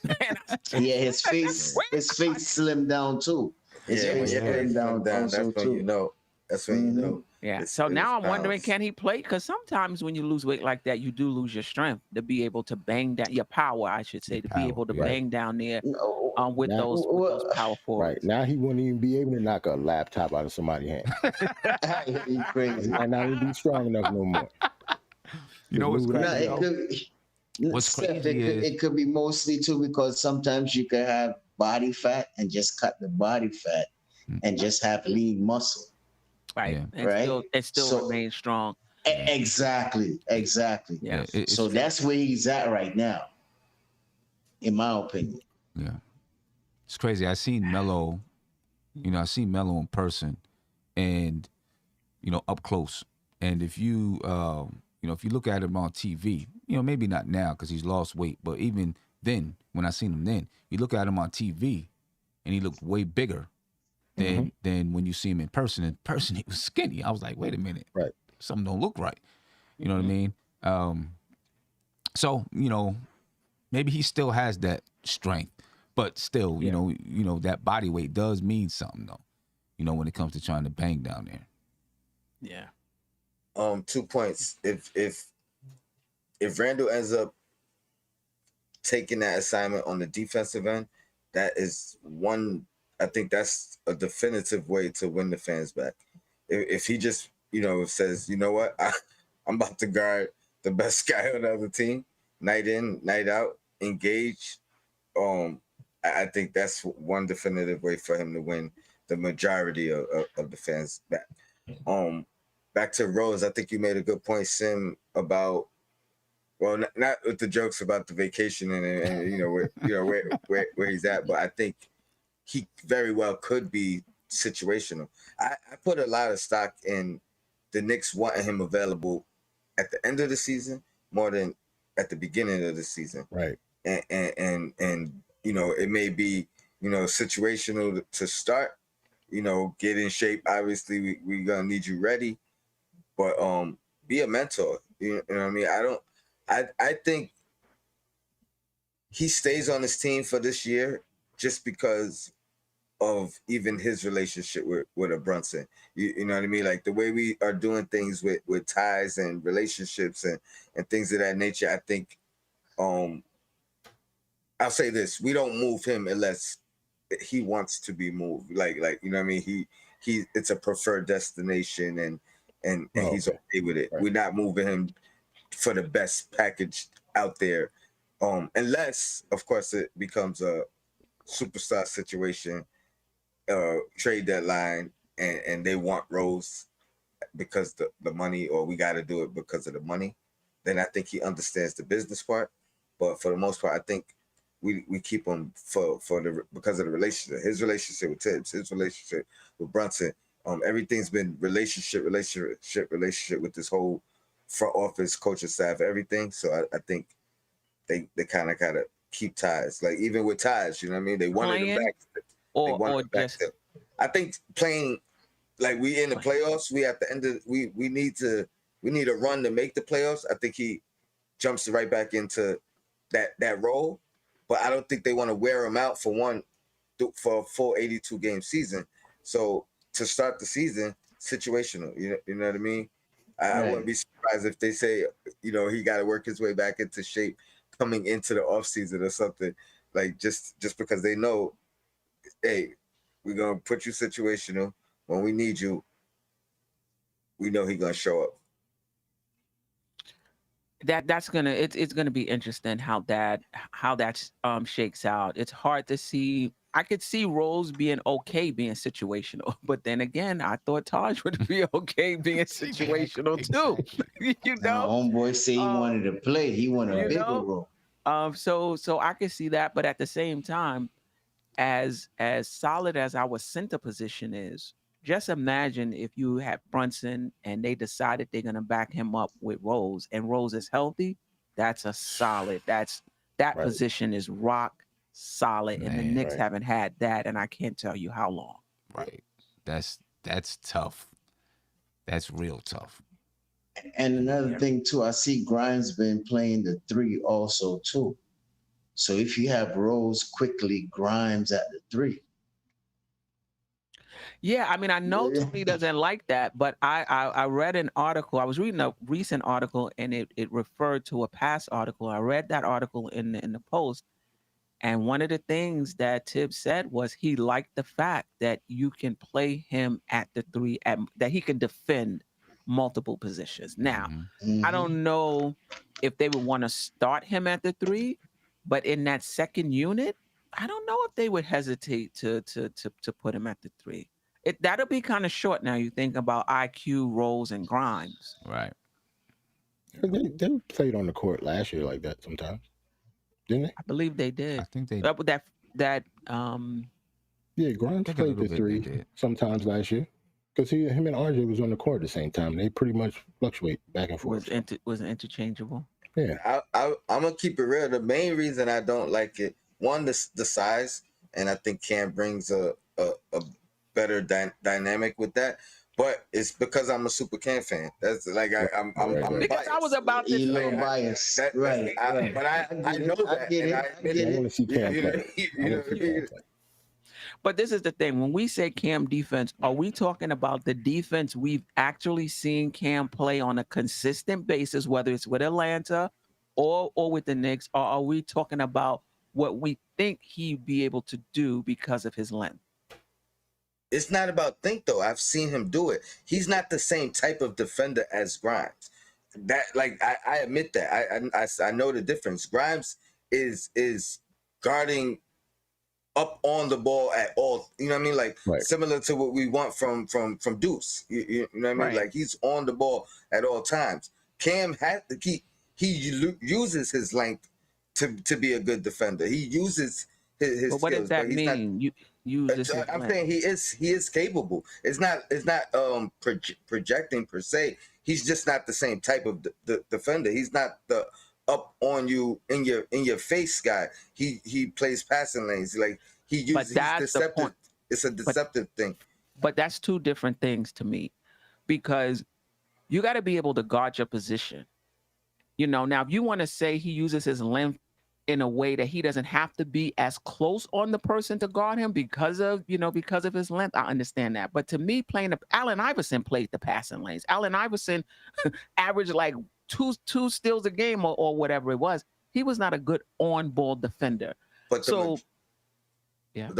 Yeah, his face slimmed down too. His face slimmed down That's also when too. you know. That's when you know. Yeah. So now I'm wondering, can he play? Because sometimes when you lose weight like that, you do lose your strength to be able to bang down your power, I should say, to be able to bang down there with those power forwards. Right. Now he wouldn't even be able to knock a laptop out of somebody's hand. He's crazy. He might not even be strong enough no more. You know what's crazy? What's crazy it could be mostly too because sometimes you could have body fat and just cut the body fat and just have lean muscle. Right. Yeah. And right. still remain strong. Exactly. Yeah. So that's where he's at right now, in my opinion. Yeah. It's crazy. I seen Melo in person and, up close. And if you, if you look at him on TV, maybe not now because he's lost weight, but even then, when I seen him then, you look at him on TV and he looked way bigger than when you see him in person. In person, he was skinny. I was like, wait a minute. Right. Something don't look right. You know what I mean? So, maybe he still has that strength, but still, that body weight does mean something though, when it comes to trying to bang down there. Yeah. 2 points. If Randle ends up taking that assignment on the defensive end, that is one. I think that's a definitive way to win the fans back. If he just, says, you know what, I'm about to guard the best guy on the other team, night in, night out, engage. I think that's one definitive way for him to win the majority of the fans back. Back to Rose, I think you made a good point, Sim, about not with the jokes about the vacation and where he's at, but I think he very well could be situational. I put a lot of stock in the Knicks wanting him available at the end of the season more than at the beginning of the season. Right. And you know, it may be, you know, situational to start, you know, get in shape. Obviously, we gonna need you ready, but be a mentor. You know what I mean? I think he stays on his team for this year just because of even his relationship with a Brunson. You know what I mean? Like the way we are doing things with ties and relationships and things of that nature. I think I'll say this: we don't move him unless he wants to be moved. Like you know what I mean? He it's a preferred destination and he's okay with it. Right. We're not moving him for the best package out there. Unless of course it becomes a superstar situation, trade deadline, and they want Rose because the money, or we got to do it because of the money, then I think he understands the business part. But for the most part, I think we keep him because of the relationship, his relationship with Tibbs, his relationship with Brunson. Everything's been relationship with this whole front office, coaching staff, everything. So I think they kind of gotta keep ties. Like even with ties, you know what I mean? They wanted him back. Or just I think playing like we in the playoffs. We at the end of we need a run to make the playoffs. I think he jumps right back into that role, but I don't think they want to wear him out for a full 82 game season. So to start the season, situational. You know what I mean? I wouldn't be surprised if they say, you know, he got to work his way back into shape coming into the off season or something, like just because they know, hey, we're gonna put you situational when we need you. We know he's gonna show up. It's gonna be interesting how that shakes out. It's hard to see. I could see Rose being okay being situational, but then again, I thought Taj would be okay being situational too. You Now, know, homeboy say he wanted to play. He wanted a you bigger know, role. so I could see that, but at the same time, as solid as our center position is, just imagine if you have Brunson and they decided they're gonna back him up with Rose, and Rose is healthy. That's a solid. That Right. position is rock solid, and the Man. Knicks Right. haven't had that, and I can't tell you how long. Right. That's tough. That's real tough. And another Yeah. thing too, I see Grimes been playing the 3 also too. So if you have Rose quickly, Grimes at the 3. Yeah, I mean, I know Yeah. Tony doesn't like that, but I read an article. I was reading a recent article, and it referred to a past article. I read that article in the Post, and one of the things that Tibbs said was he liked the fact that you can play him at the 3, that he can defend multiple positions. Now, Mhm. I don't know if they would want to start him at the 3, but in that second unit, I don't know if they would hesitate to put him at the 3. That'll be kind of short now. You think about IQ, Rose, and Grimes. Right. They played on the court last year like that sometimes, didn't they? I believe they I did. think they But that Yeah, Grimes think a played little the bit they 3 did. sometimes last year because him and RJ was on the court at the same time. They pretty much fluctuate back and forth. was interchangeable. Yeah, I'm gonna keep it real. The main reason I don't like it, one, the size, and I think Cam brings a better dynamic with that. But it's because I'm a super Cam fan. That's like I'm Right. Because I was biased. about to You a little say, biased. Right. But I know that. I get and it. I I admit get I it. want to see Cam You know, play. you I know, want to see Cam play. but this is the thing. When we say Cam defense, are we talking about the defense we've actually seen Cam play on a consistent basis, whether it's with Atlanta or with the Knicks, or are we talking about what we think he'd be able to do because of his length? It's not about think though. I've seen him do it. He's not the same type of defender as Grimes. That like I admit that. I know the difference. Grimes is guarding up on the ball at all. You know what I mean? Like Right. similar to what we want from Deuce. You know what I mean? Right. Like he's on the ball at all times. Cam had he uses his length to be a good defender. He uses his But what does skills, that but he's not. mean? You use this. I'm saying he is capable. It's not projecting per se. He's just not the same type of defender. He's not the up on you in your face guy. He plays passing lanes. Like But he's that's the deceptive. point. It's a deceptive thing. But that's two different things to me, because you got to be able to guard your position. Now if you want to say he uses his length in a way that he doesn't have to be as close on the person to guard him because of his length, I understand that. But to me, Allen Iverson played the passing lanes. Allen Iverson averaged like two steals a game or whatever it was. He was not a good on-ball defender. But yeah.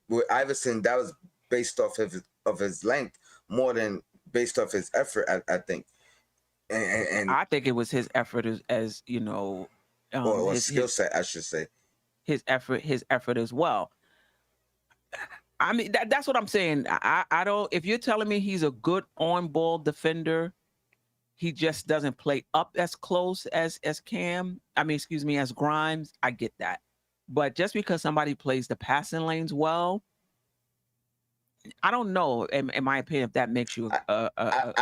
With Iverson, that was based off of his length more than based off his effort, I think. And I think it was his effort as or skill set, I should say. His effort as well. I mean, that's what I'm saying. I don't. If you're telling me he's a good on-ball defender, he just doesn't play up as close as Cam. I mean, excuse me, as Grimes. I get that, but just because somebody plays the passing lanes well, I don't know. In my opinion, if that makes you I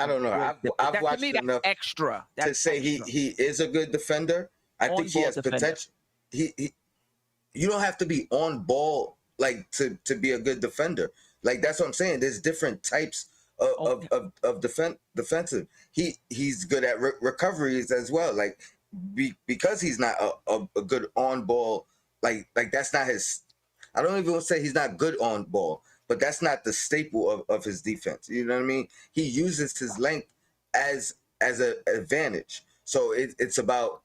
don't know. I've watched enough extra to say he is a good defender. I think he has potential. You don't have to be on ball like to be a good defender. Like that's what I'm saying. There's different types of defensive. He's good at recoveries as well. Like because he's not a good on ball. Like that's not his. I don't even want to say he's not good on ball, but that's not the staple of his defense. You know what I mean? He uses his length as an advantage. So it's about.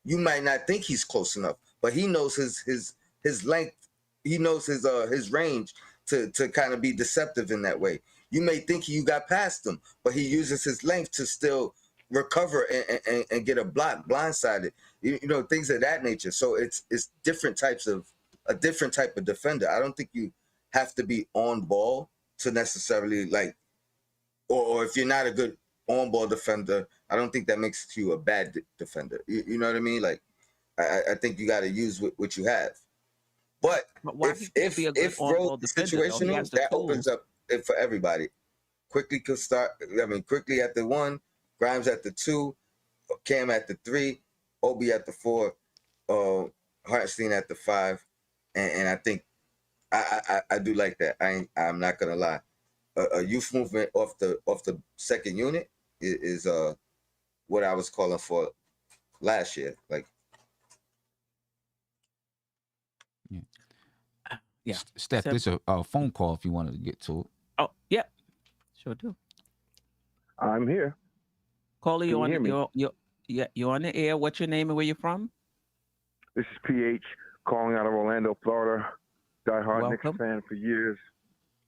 You might not think he's close enough, but he knows his length. He knows his range to kind of be deceptive in that way. You may think you got past him, but he uses his length to still recover and get a block blindsided. Things of that nature. So it's different types of a different type of defender. I don't think you have to be on ball to necessarily like, or if you're not a good on ball defender, I don't think that makes you a bad defender. You know what I mean? Like, I think you got to use what you have. But if role situational, that opens up it for everybody. Quickly could start. I mean, quickly at the 1, Grimes at the 2, Cam at the 3, Obi at the 4, Hartenstein at the 5, and I think I do like that. I'm not gonna lie. A youth movement off the second unit is what I was calling for last year. Like, yeah. Steph, there's a phone call if you wanted to get to it. Oh, yeah, sure do. I'm here. Caller, you're on the air. What's your name and where you're from? This is PH calling out of Orlando, Florida. Diehard Knicks fan for years.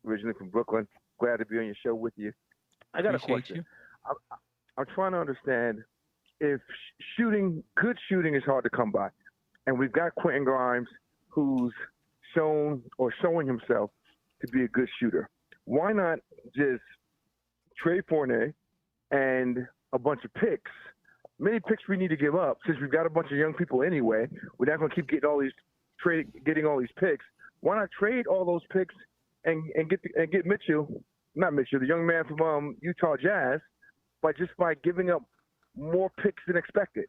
Originally from Brooklyn. Glad to be on your show with you. I got a question. I'm trying to understand if good shooting is hard to come by, and we've got Quentin Grimes who's showing himself to be a good shooter. Why not just trade Fournier and a bunch of picks? Many picks we need to give up since we've got a bunch of young people anyway. We're not going to keep getting all these picks. Why not trade all those picks and get Mitchell, not Mitchell, the young man from Utah Jazz, by giving up more picks than expected?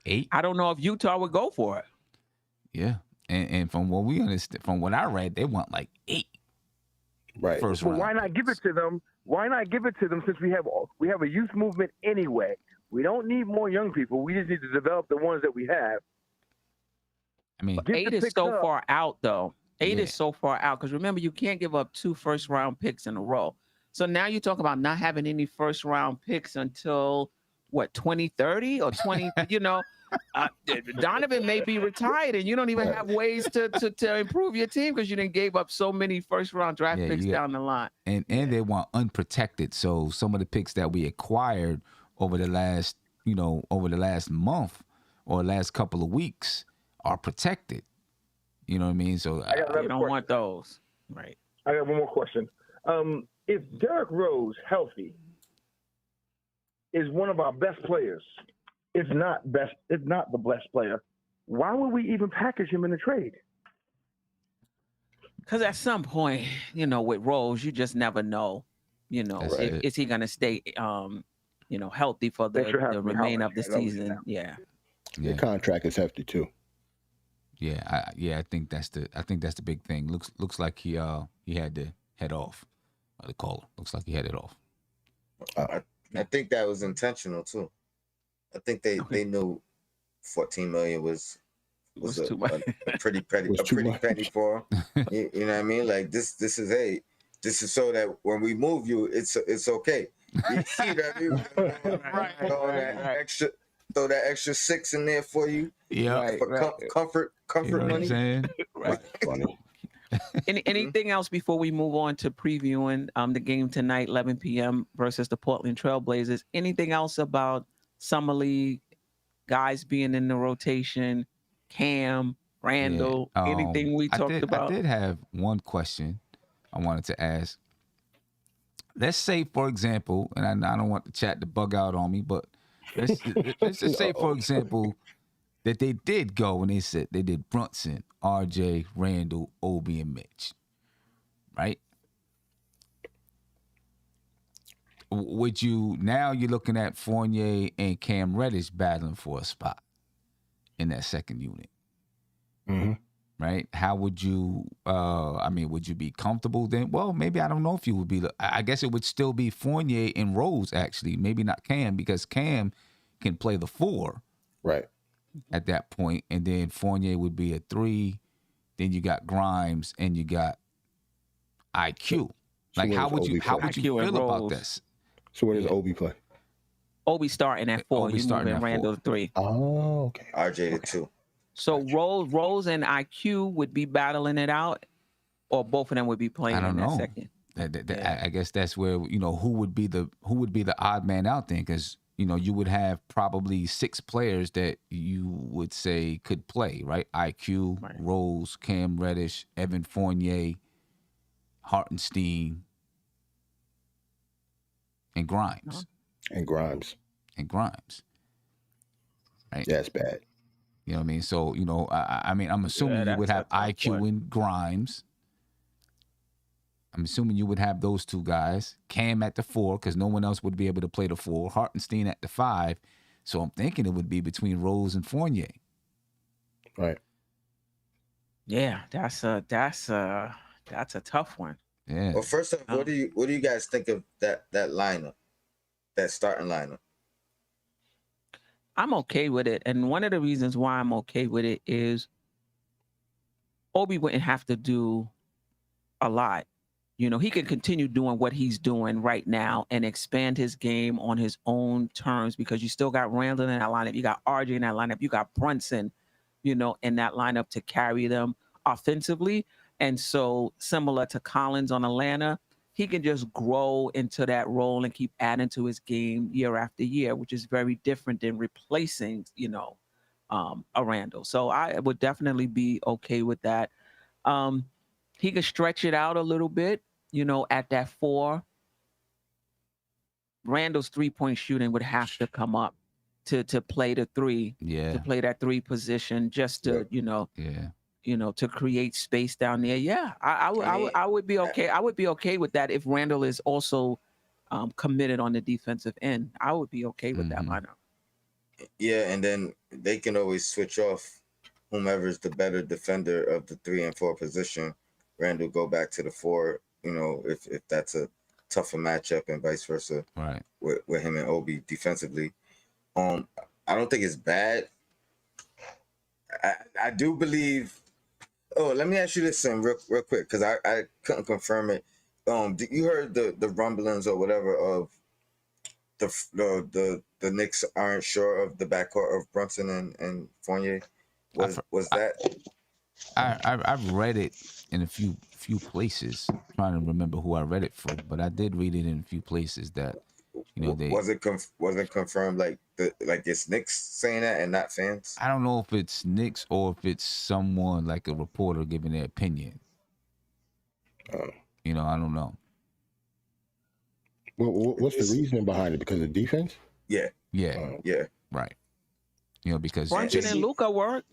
8. I don't know if Utah would go for it. Yeah, and from what we understand, from what I read, they want like 8. Right. First round. Well, why not give it to them? Why not give it to them since we have a youth movement anyway? We don't need more young people. We just need to develop the ones that we have. I mean, 8 is so far out, though. 8 is so far out because remember, you can't give up 2 first-round picks in a row. So now you talk about not having any first-round picks until what 2030 or 20. Donovan may be retired, and you don't even have ways to improve your team because you didn't gave up so many first-round draft picks down the line. And they want unprotected. So some of the picks that we acquired over the last month or last couple of weeks are protected. You know what I mean? So you don't want those, right? I got one more question. If Derrick Rose healthy is one of our best players, if not the best player why would we even package him in the trade? Because at some point, with Rose, you just never know. Is he going to stay, healthy for the remainder of the season? Yeah. The contract is hefty too. Yeah, I think that's the big thing. Looks like he had to head off. The caller looks like he headed off. I think that was intentional too. I think they knew 14 million was a pretty penny for him. You know what I mean? Like this is so that when we move you, it's okay. You know what I mean? Throw that extra 6 in there for you. Yeah, for comfort money. Right. Funny. Anything else before we move on to previewing the game tonight, 11 p.m. versus the Portland Trailblazers? Anything else about Summer League, guys being in the rotation, Cam, Randle, anything we talked about? I did have one question I wanted to ask. Let's say, for example, and I don't want the chat to bug out on me, but let's just say, for example, that they did go and they did Brunson, RJ, Randle, Obi, and Mitch, right? Would now you're looking at Fournier and Cam Reddish battling for a spot in that second unit, right? How would you? Would you be comfortable then? Well, maybe I don't know if you would be. I guess it would still be Fournier and Rose actually. Maybe not Cam because Cam can play the 4, right? At that point, and then Fournier would be a 3. Then you got Grimes and you got IQ. Like, how would you feel about this? So where does Obi play? Obi starting at 4. You moving Randle 3. Oh, okay. RJ to 2. So Rose and IQ would be battling it out, or both of them would be playing I don't know. Second. I guess that's where who would be the odd man out then, because you would have probably 6 players that you would say could play, right? IQ, right. Rose, Cam Reddish, Evan Fournier, Hartenstein, and Grimes. And Grimes. Right? Yeah, it's bad. You know what I mean? So, I'm assuming you would have IQ and Grimes. I'm assuming you would have those 2 guys. Cam at the 4, because no one else would be able to play the 4. Hartenstein at the 5. So I'm thinking it would be between Rose and Fournier. Right. Yeah, that's a tough one. Yeah. Well, first off, what do you guys think of that lineup, that starting lineup? I'm okay with it, and one of the reasons why I'm okay with it is Obi wouldn't have to do a lot. He can continue doing what he's doing right now and expand his game on his own terms, because you still got Randle in that lineup. You got RJ in that lineup. You got Brunson, in that lineup to carry them offensively. And so similar to Collins on Atlanta, he can just grow into that role and keep adding to his game year after year, which is very different than replacing, a Randle. So I would definitely be okay with that. He could stretch it out a little bit, at that 4. Randle's 3-point shooting would have to come up to play the 3, to play that 3 position, just to, to create space down there. Yeah, I would be okay. I would be okay with that if Randle is also committed on the defensive end. I would be okay with that lineup. Yeah, and then they can always switch off whomever's the better defender of the 3 and 4 position. Randle go back to the 4. If that's a tougher matchup, and vice versa. Right. With him and Obi defensively, I don't think it's bad. I do believe. Oh, let me ask you this, Sim, real quick, because I couldn't confirm it. You heard the rumblings or whatever of the Knicks aren't sure of the backcourt of Brunson and Fournier? Was that? I've read it in a few places. I'm trying to remember who I read it from, but I did read it in a few places that they wasn't confirmed, like it's Knicks saying that and not fans. I don't know if it's Knicks or if it's someone like a reporter giving their opinion. I don't know. Well, what's the reason behind it? Because of defense? Yeah. Right. Because Brunson and Luka work.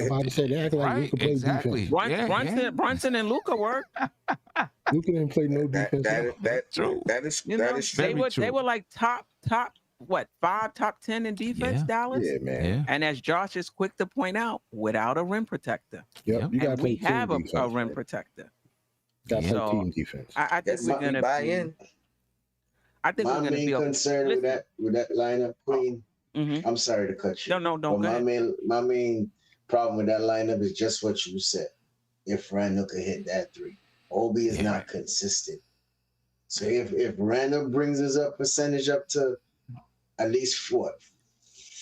I'm about to say they act like Right, Luka played exactly. defense. Brunson and Luka work. Luka didn't play no defense. True. That is You know, true. they were like top what 5, top 10 in defense, Yeah. Dallas. Yeah, man. Yeah. And as Josh is quick to point out, without a rim protector. Yep. You gotta And play we team have defense. a rim man. protector. Gotta So, play team defense. I think That's we're my gonna buy be. in. I think My we're gonna main be concern with that lineup, Queen. Mm-hmm. I'm sorry to cut you. No, But go ahead. my main problem with that lineup is just what you said. If Randle could hit that three, Obi is not consistent. So if Randle brings his percentage up to at least what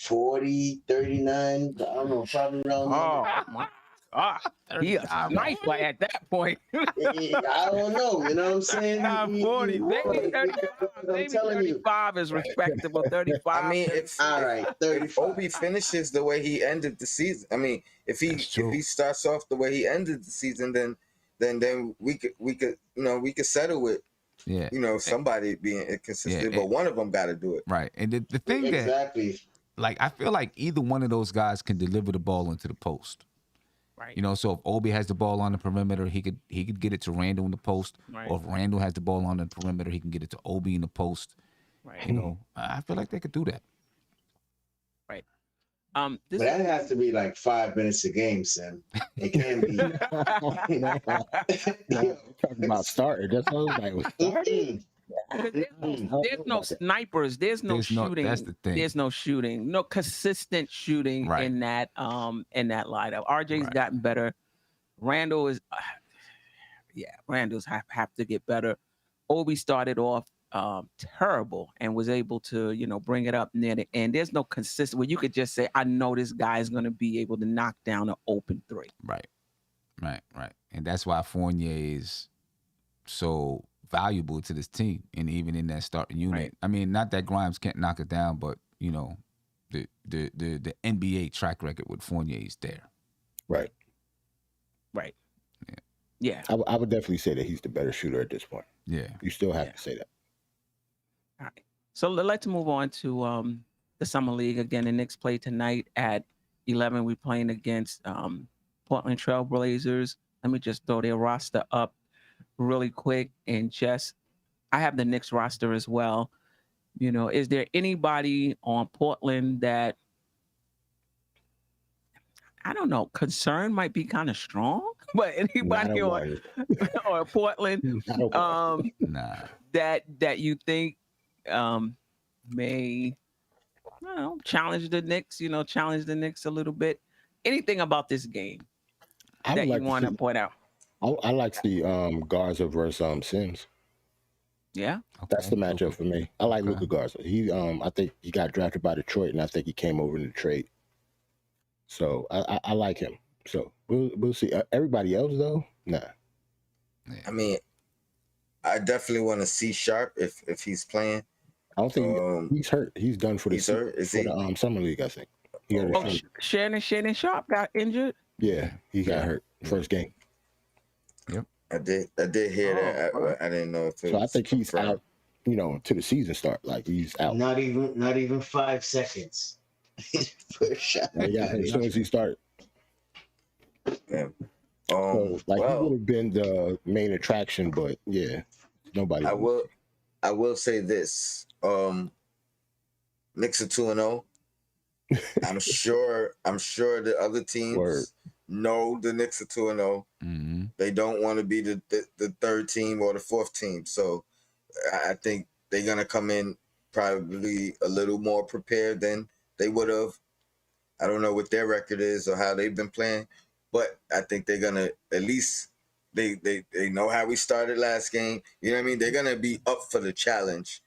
40, 39, I don't know, probably around. Oh my God, he a sniper at that point. I don't know. You know what I'm saying? 40, maybe 35. I'm Maybe telling 35 is respectable. 35. I mean, all right, if 35. Obi finishes the way he ended the season, I mean, if he starts off the way he ended the season, then we could settle with somebody being inconsistent, but one of them got to do it. Right. And the thing exactly. that, like, I feel like either one of those guys can deliver the ball into the post. Right. You know, so if Obi has the ball on the perimeter, he could get it to Randle in the post. Right. Or if Randle has the ball on the perimeter, he can get it to Obi in the post. Right. You know, I feel like they could do that. Right. But that has to be like 5 minutes a game, Sam. It can't be. Talking about starting. That's what I was like. There's no snipers. There's no shooting. That's the thing. There's no shooting. No consistent shooting in that lineup. RJ's gotten better. Randle is, Randle's have to get better. Obi started off terrible and was able to bring it up near the end. There's no consistent where you could just say, I know this guy is going to be able to knock down an open three. Right. And that's why Fournier is so valuable to this team, and even in that starting unit. Right. I mean, not that Grimes can't knock it down, but the NBA track record with Fournier is there. Right. Yeah. I would definitely say that he's the better shooter at this point. Yeah. You still have to say that. All right. So let's move on to the Summer League. Again, the Knicks play tonight at 11. We're playing against Portland Trailblazers. Let me just throw their roster up really quick, and I have the Knicks roster as well. Is there anybody on Portland that, I don't know, concern might be kind of strong, but anybody on Portland that you think may, I don't know, challenge the Knicks, challenge the Knicks a little bit? Anything about this game that you want to point out? I like the Garza versus Sims. Yeah, that's the matchup for me. I like Luka Garza. He I think he got drafted by Detroit, and I think he came over in the trade. So I like him. So we'll see. Everybody else though, nah. I mean, I definitely want to see Sharp if he's playing. I don't think he's hurt. He's done for the Summer League. I think. Shannon Sharp got injured. Yeah, he got hurt first game. Yep. I did hear that. I didn't know if it was I think he's out, to the season start. Like he's out. Not even 5 seconds. First shot. Yeah, as soon as he started. Yeah. He would have been the main attraction, but yeah, nobody. I will say this. Knicks are 2-0. I'm sure the other teams know the Knicks are 2-0. Mm-hmm. They don't want to be the third team or the fourth team. So I think they're gonna come in probably a little more prepared than they would have. I don't know what their record is or how they've been playing, but I think they're gonna at least they know how we started last game. You know what I mean? They're gonna be up for the challenge.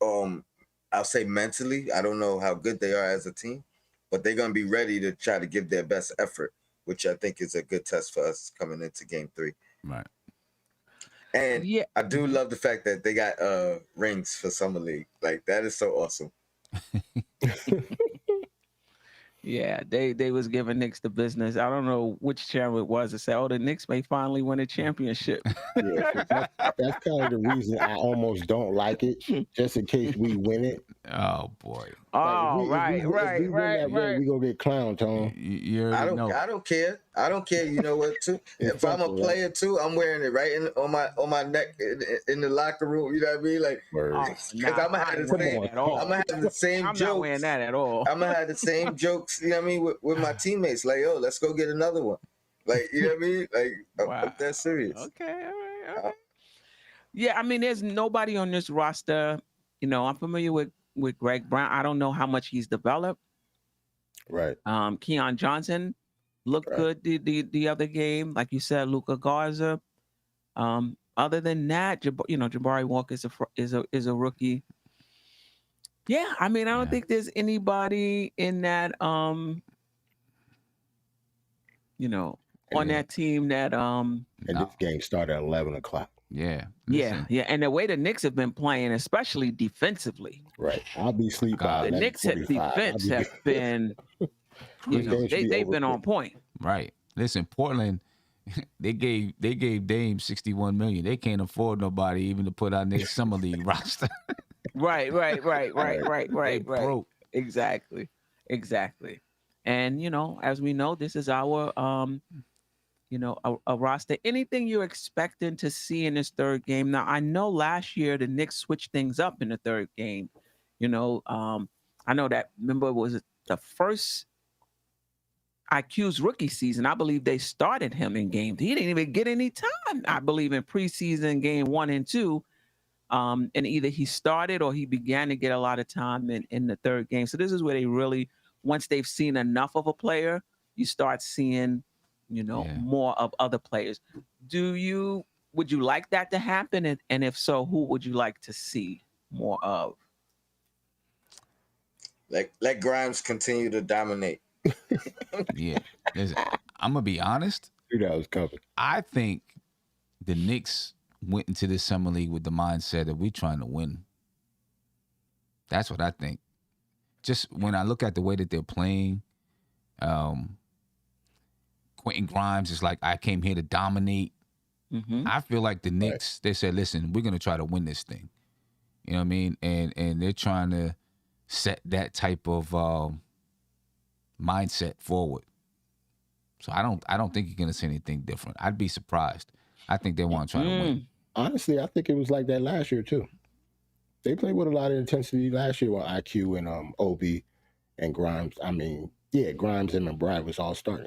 I'll say mentally. I don't know how good they are as a team, but they're gonna be ready to try to give their best effort, which I think is a good test for us coming into Game 3. Right. And I do love the fact that they got rings for Summer League. Like, that is so awesome. Yeah, they was giving Knicks the business. I don't know which channel it was to say, "Oh, the Knicks may finally win a championship." Yeah, so that's kind of the reason I almost don't like it, just in case we win it. Oh boy. Like Oh, if we win that ring, we gonna get clowned, Tom. You already know. I don't care. I don't care. You know what? Too. If I'm a player too, I'm wearing it right on my neck in the locker room. You know what I mean? Like, because I'm gonna have the same I'm jokes. not wearing that at all. I'm gonna have the same jokes. You know what I mean? With my teammates, like, yo, let's go get another one. Like, you know what I mean? Like, I'm that serious. Okay, all right. Yeah, I mean, there's nobody on this roster. You know, I'm familiar with Greg Brown. I don't know how much he's developed. Right. Keon Johnson looked good the other game, like you said. Luka Garza. Other than that, Jabari Walker is a rookie. Yeah, I mean, I don't think there's anybody in that on that team that And this game started at 11:00. Yeah. Yeah. And the way the Knicks have been playing, especially defensively. Right. I'll be asleep by the Knicks defense have been they've been on point. Right. Listen, Portland, they gave Dame $61 million. They can't afford nobody even to put on their summer league roster. Right. Broke. Exactly. And as we know, this is our a roster. Anything you're expecting to see in this third game? Now, I know last year the Knicks switched things up in the third game. I know that, remember, it was the first IQ's rookie season. I believe they started him in games. He didn't even get any time, I believe, in preseason game 1 and 2. And either he started or he began to get a lot of time in the third game. So this is where they really, once they've seen enough of a player, you start seeing more of other players. Would you like that to happen? And if so, who would you like to see more of? Let Grimes continue to dominate. Yeah. Listen, I'm going to be honest. That was covered. I think the Knicks went into this summer league with the mindset of we're trying to win. That's what I think. Just when I look at the way that they're playing, Quentin Grimes is like, I came here to dominate. Mm-hmm. I feel like the Knicks, they said, listen, we're going to try to win this thing. You know what I mean? And they're trying to set that type of mindset forward. So I don't think you're going to see anything different. I'd be surprised. I think they want to try to win. Honestly, I think it was like that last year too. They played with a lot of intensity last year with IQ and OB and Grimes. I mean, yeah, Grimes and Bryant was all starting.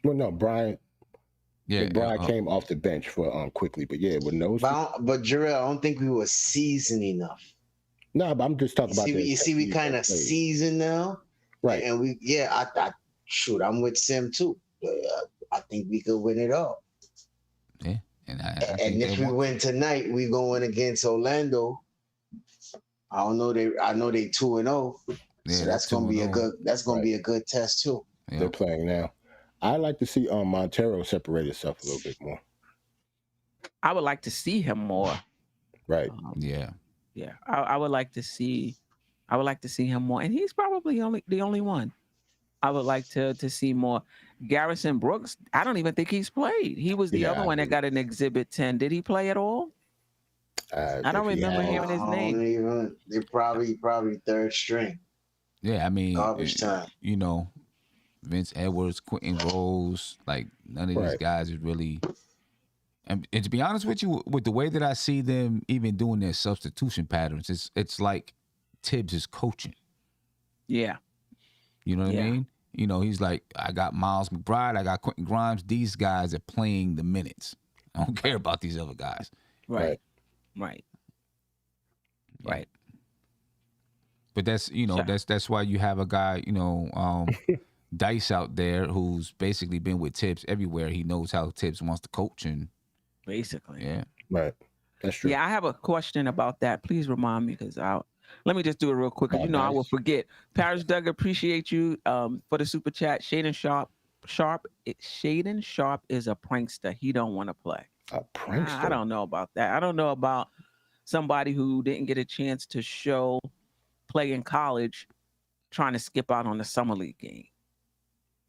Well, no, Bryant. Yeah, Bryant came off the bench for quickly, but yeah, with those. But Jarrell, I don't think we were seasoned enough. No, but I'm just talking about. You see, we kind of seasoned now, right? And I'm with Sim too. I think we could win it all. Yeah, and if we win tonight, we going against Orlando. I know they 2-0, so that's gonna be a good. That's gonna be a good test too. Yeah. They're playing now. I like to see Montero separate himself a little bit more. I would like to see him more. Right. Yeah. I would like to see. Him more, and he's probably the only one. I would like to see more. Garrison Brooks, I don't even think he's played. He was the other one that got an Exhibit 10. Did he play at all? I don't remember hearing his name. They're probably third string. Yeah, I mean, garbage time. Vince Edwards, Quentin Rose, like none of these guys is really. And to be honest with you, with the way that I see them even doing their substitution patterns, it's like Tibbs is coaching. Yeah. You know what I mean? He's like, I got Miles McBride, I got Quentin Grimes. These guys are playing the minutes. I don't care about these other guys. Right. But that's that's why you have a guy, Dice out there who's basically been with Tibbs everywhere. He knows how Tibbs wants to coach and basically. Yeah. Right. That's true. Yeah, I have a question about that. Please remind me because let me just do it real quick because I will forget. Paris Doug, appreciate you for the super chat. Shaden Sharp is a prankster. He don't want to play. A prankster? I don't know about that. I don't know about somebody who didn't get a chance to play in college trying to skip out on the summer league game.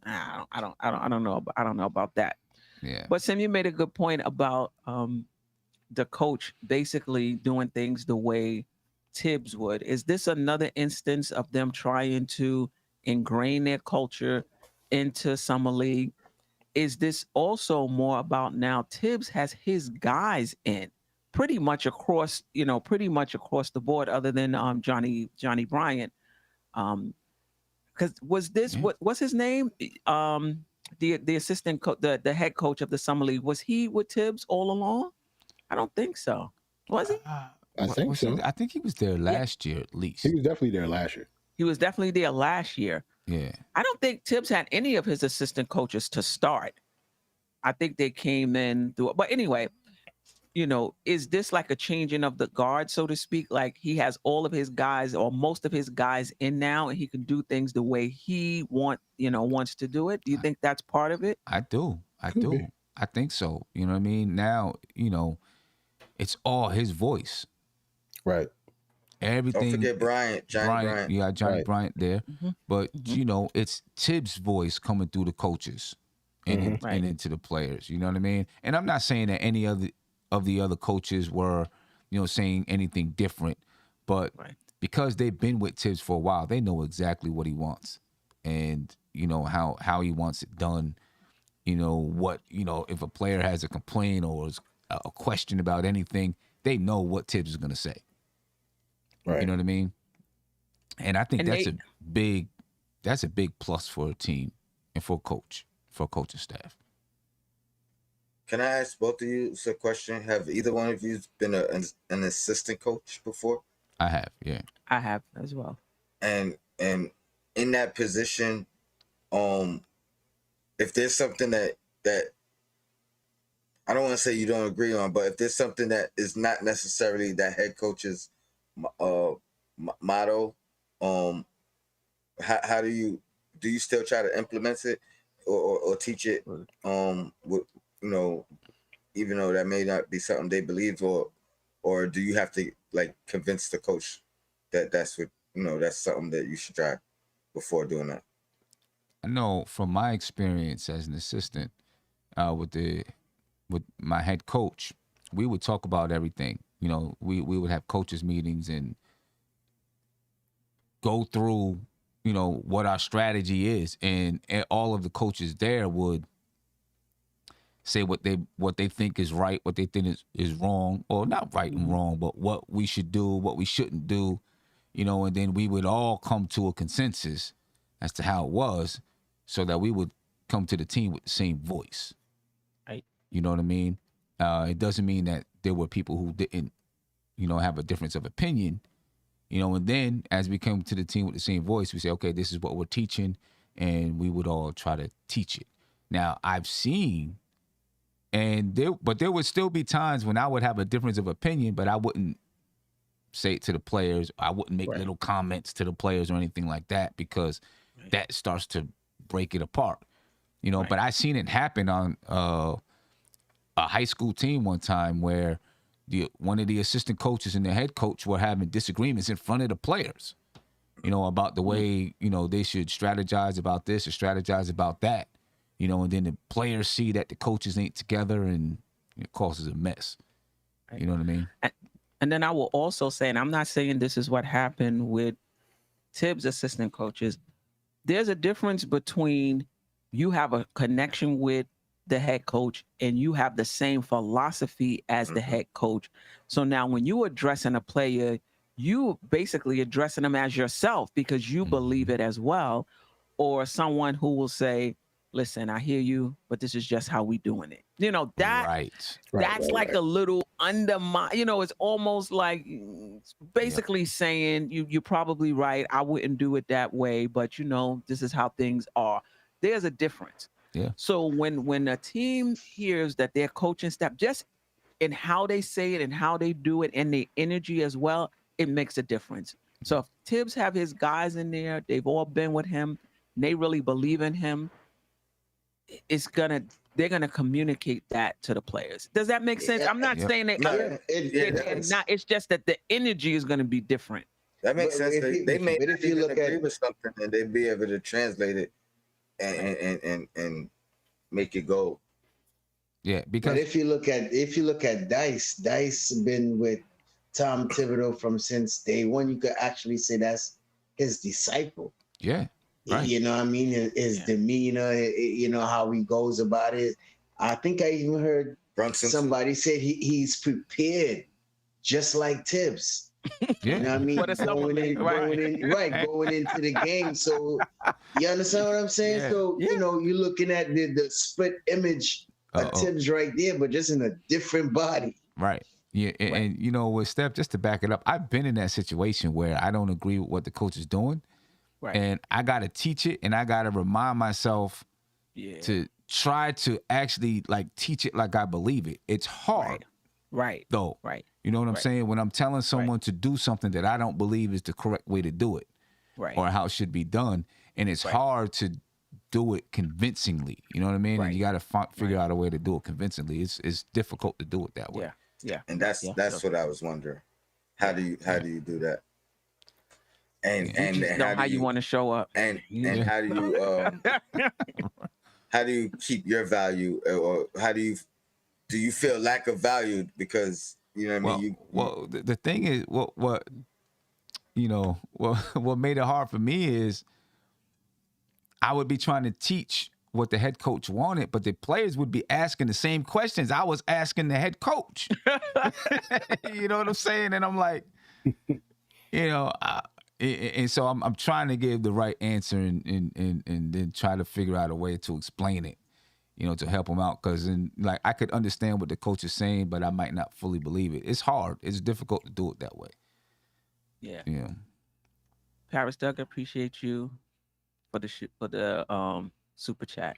I don't know about that. Yeah. But Sim, you made a good point about the coach basically doing things the way Tibbs would. Is this another instance of them trying to ingrain their culture into summer league? Is this also more about now Tibbs has his guys in pretty much across the board, other than Johnny Bryant? Because was this what's his name? The assistant the head coach of the summer league, was he with Tibbs all along? I don't think so. Was he? I think so. I think he was there last year at least. He was definitely there last year. He was definitely there last year. Yeah. I don't think Tibbs had any of his assistant coaches to start. I think they came in through. But anyway, is this like a changing of the guard, so to speak? Like he has all of his guys or most of his guys in now, and he can do things the way he wants to do it. Do you think that's part of it? I do. I think so. You know what I mean? Now, it's all his voice. Right. Everything. Don't forget Johnny Bryant. You got Johnny Right. Bryant there. Mm-hmm. But, it's Tibbs' voice coming through the coaches and into the players. You know what I mean? And I'm not saying that any of the other coaches were, saying anything different. But because they've been with Tibbs for a while, they know exactly what he wants. And, how he wants it done. If a player has a complaint or a question about anything, they know what Tibbs is going to say. Right. You know what I mean? And I think that's a big plus for a team and for a coaching staff. Can I ask both of you a question? Have either one of you been an assistant coach before? I have, yeah. I have as well. And in that position, if there's something that I don't want to say you don't agree on, but if there's something that is not necessarily that head coach's motto, how do you still try to implement it or teach it? Even though that may not be something they believe, or do you have to like convince the coach that that's what that's something that you should try before doing that? I know from my experience as an assistant with my head coach, we would talk about everything. We would have coaches meetings and go through, what our strategy is, and all of the coaches there would say what they think is right, what they think is wrong, or not right and wrong, but what we should do, what we shouldn't do, and then we would all come to a consensus as to how it was, so that we would come to the team with the same voice. Right. You know what I mean? It doesn't mean that there were people who didn't, have a difference of opinion, and then as we come to the team with the same voice, we say, okay, this is what we're teaching, and we would all try to teach it. Now, I've seen, but there would still be times when I would have a difference of opinion, but I wouldn't say it to the players. I wouldn't make little comments to the players or anything like that, because that starts to break it apart. But I seen it happen on a high school team one time where one of the assistant coaches and the head coach were having disagreements in front of the players, about the way, they should strategize about this or strategize about that, and then the players see that the coaches ain't together, and it causes a mess. You know what I mean? And then I will also say, and I'm not saying this is what happened with Tibbs' assistant coaches, there's a difference between you have a connection with the head coach and you have the same philosophy as the head coach. So now when you addressing a player, you basically addressing them as yourself because you believe it as well, or someone who will say, listen, I hear you, but this is just how we doing it. That's like a little undermine, it's almost like basically saying you're probably right. I wouldn't do it that way, but this is how things are. There's a difference. Yeah. So when a team hears that their coaching staff, just in how they say it and how they do it and the energy as well, it makes a difference. So if Tibbs have his guys in there, they've all been with him, and they really believe in him, they're gonna communicate that to the players. Does that make sense? I'm not saying that. It's just that the energy is gonna be different. That makes sense. They may but not if you even look agree at with something and they'd be able to translate it and make it go. Yeah, but because if you look at Dice been with Tom Thibodeau from since day one. You could actually say that's his disciple. yeah, right. You know what I mean? His demeanor, you know, how he goes about it. I think I even heard somebody say he's prepared just like Tibbs. Yeah. You know what I mean? Going into the game. So you understand what I'm saying? Yeah. So, you know, you're looking at the split image of Tibbs right there, but just in a different body. Right. Yeah. And you know, with Steph, just to back it up, I've been in that situation where I don't agree with what the coach is doing. Right. And I got to teach it, and I got to remind myself to try to actually like teach it like I believe it. It's hard. Right. Though. Right. You know what I'm saying? When I'm telling someone to do something that I don't believe is the correct way to do it. Right. Or how it should be done. And it's hard to do it convincingly. You know what I mean? And you got to figure out a way to do it convincingly. It's difficult to do it that way. Yeah. Yeah. And that's what I was wondering. How do you do that? And how you want to show up. And how do you keep your value, or how do you feel lack of value because you know what I mean? The thing is what made it hard for me is I would be trying to teach what the head coach wanted, but the players would be asking the same questions I was asking the head coach. You know what I'm saying? And I'm like, and so I'm trying to give the right answer and then try to figure out a way to explain it, to help them out. Because like I could understand what the coach is saying, but I might not fully believe it. It's hard. It's difficult to do it that way. Yeah. Yeah. Paris Doug, appreciate you for the super chat.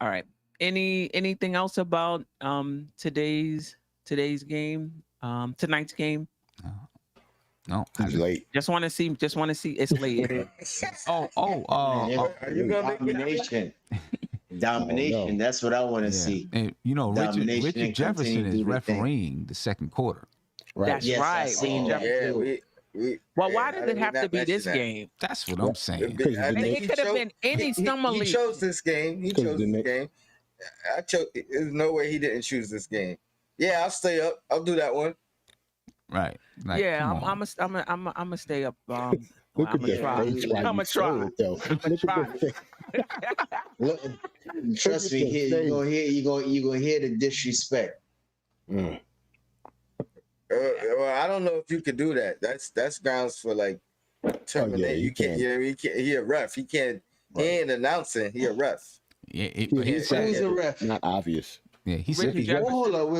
All right. Anything else about today's game? Tonight's game? No, it's late. Just want to see. It's late. Are you gonna domination? Domination. That's what I want to see. And Richard Jefferson is refereeing the second quarter. Right. That's right. I've seen that. Why does it have to be this game? That's what I'm saying. It could have been any summer league. He chose this game. I chose. There's no way he didn't choose this game. Yeah, I'll stay up. I'll do that one. Right. Like, I'm gonna stay up. I'm gonna try. Trust me, you're gonna hear the disrespect. Well, I don't know if you could do that. That's grounds for like terminate. You can't. He a ref. He can't. He ain't announcing. He a ref. Yeah, he's a ref. Not obvious. Yeah, he said. Hold on,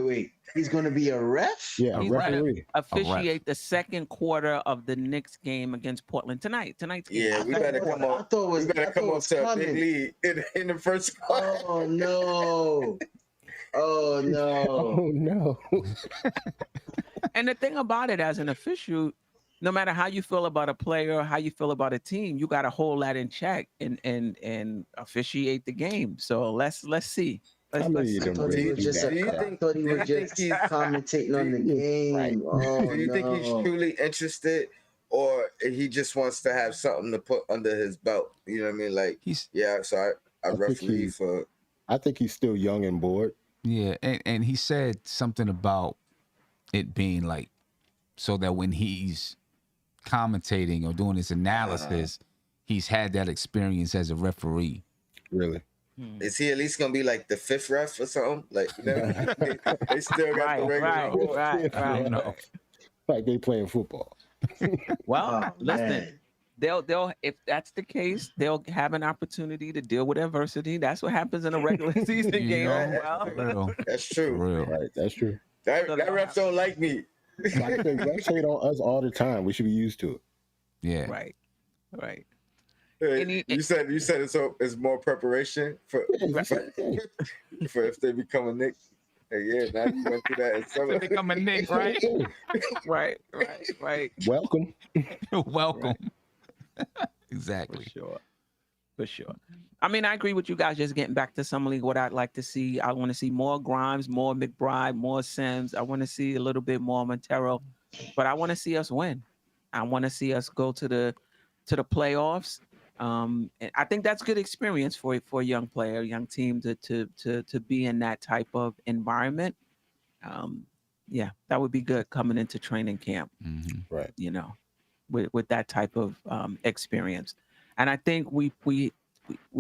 wait. He's gonna be a ref. Yeah, he's referee. Officiate the second quarter of the Knicks game against Portland tonight's game. Yeah, we better come on. We better come on to a big lead in the first quarter. Oh no. Oh no. Oh no. And the thing about it, as an official, no matter how you feel about a player, how you feel about a team, you got to hold that in check and officiate the game. So let's see. I thought he was just commentating on the game. Right. Oh, do you think he's truly interested, or he just wants to have something to put under his belt? You know what I mean? Like, so I referee for. I think he's still young and bored. Yeah, and he said something about it being like, so that when he's commentating or doing his analysis, he's had that experience as a referee. Really? Is he at least gonna be like the fifth ref or something? Like, they still got the regular. Right. No. Like they playing football. Well, listen. They'll if that's the case, they'll have an opportunity to deal with adversity. That's what happens in a regular season game. That's true. Right, that's true. That refs don't like me. Refs hate on us all the time. We should be used to it. Yeah. Right. You said it's more preparation for if they become a Knicks. Hey, now you went through that in summer. They become a Knicks, right? Right. Welcome. Welcome. Exactly. For sure. I mean, I agree with you guys. Just getting back to summer league, what I'd like to see, I want to see more Grimes, more McBride, more Sims. I want to see a little bit more Montero but I want to see us win. I want to see us go to the playoffs. And I think that's good experience for a young player, young team to be in that type of environment. Yeah, that would be good coming into training camp. Mm-hmm. Right. You know, with that type of experience. And I think we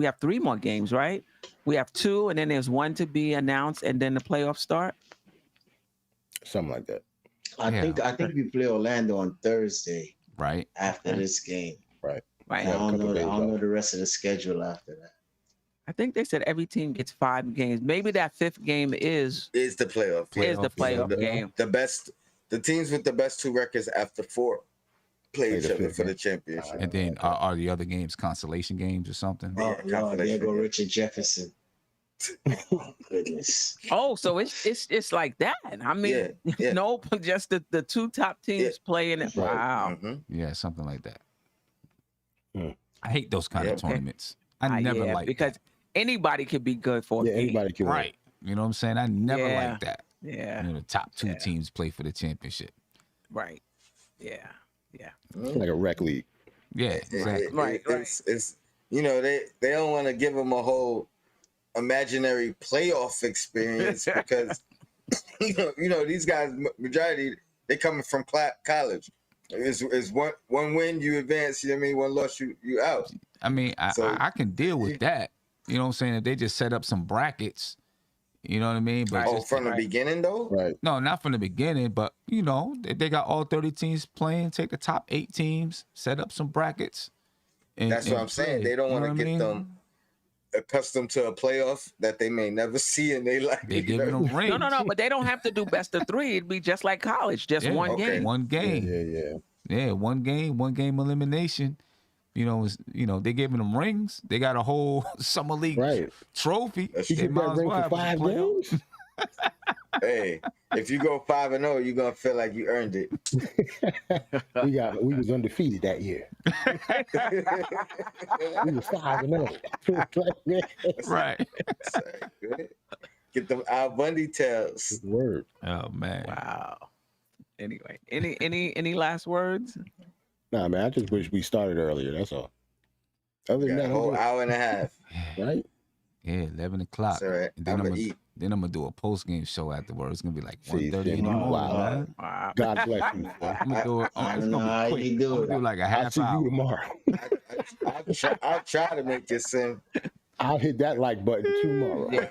have 3 more games, right? We have 2, and then there's 1 to be announced, and then the playoffs start. Something like that. I think we play Orlando on Thursday. Right. After this game. Right. Right. I don't know the rest of the schedule after that. I think they said every team gets 5 games. Maybe that 5th game is the playoff. Game. The teams with the best 2 records after 4 play each other for the championship. And then are the other games consolation games or something? Oh, there go Richard Jefferson. Oh, goodness. Oh, so it's like that. I mean, nope, just the 2 top teams playing it. Wow. Mm-hmm. Yeah, something like that. Mm. I hate those kind of tournaments. I never like because that. Anybody could be good for a game. Anybody can right. You know what I'm saying? I never like that. Yeah. You know, the top 2 teams play for the championship. Right. Yeah. Yeah. It's like a rec league. Yeah, exactly. Right. It's you know, they don't want to give them a whole imaginary playoff experience because you know these guys majority they coming from college. It's one win you advance, you know what I mean? 1 loss you out. I mean, I can deal with that. You know what I'm saying? If they just set up some brackets, you know what I mean? But from the beginning though? Right. No, not from the beginning, but you know, they got all 30 teams playing, take the top 8 teams, set up some brackets. That's what I'm saying. They don't want to get them accustomed to a playoff that they may never see in their life. They giving them rings. No, but they don't have to do best of 3. It'd be just like college, just one game. One game. Yeah, one game elimination. You know, they giving them rings. They got a whole summer league trophy. You get that ring for 5 games? Hey, if you go 5-0, you're gonna feel like you earned it. we was undefeated that year. We was 5-0. Right. Get them Al Bundy tails. Word. Oh man. Wow. Anyway, any last words? Nah, man, I just wish we started earlier. That's all. Other than that, a whole hour and a half. Right? Yeah, 11 o'clock. All right. And then I'm gonna do a post game show afterwards. It's gonna be like 1:30 in the morning. Wow. God bless you. I'm gonna do it. It's gonna be quick. I'm gonna do like a half hour. I'll see you tomorrow. I'll try to make this in. I'll hit that like button tomorrow. Yeah.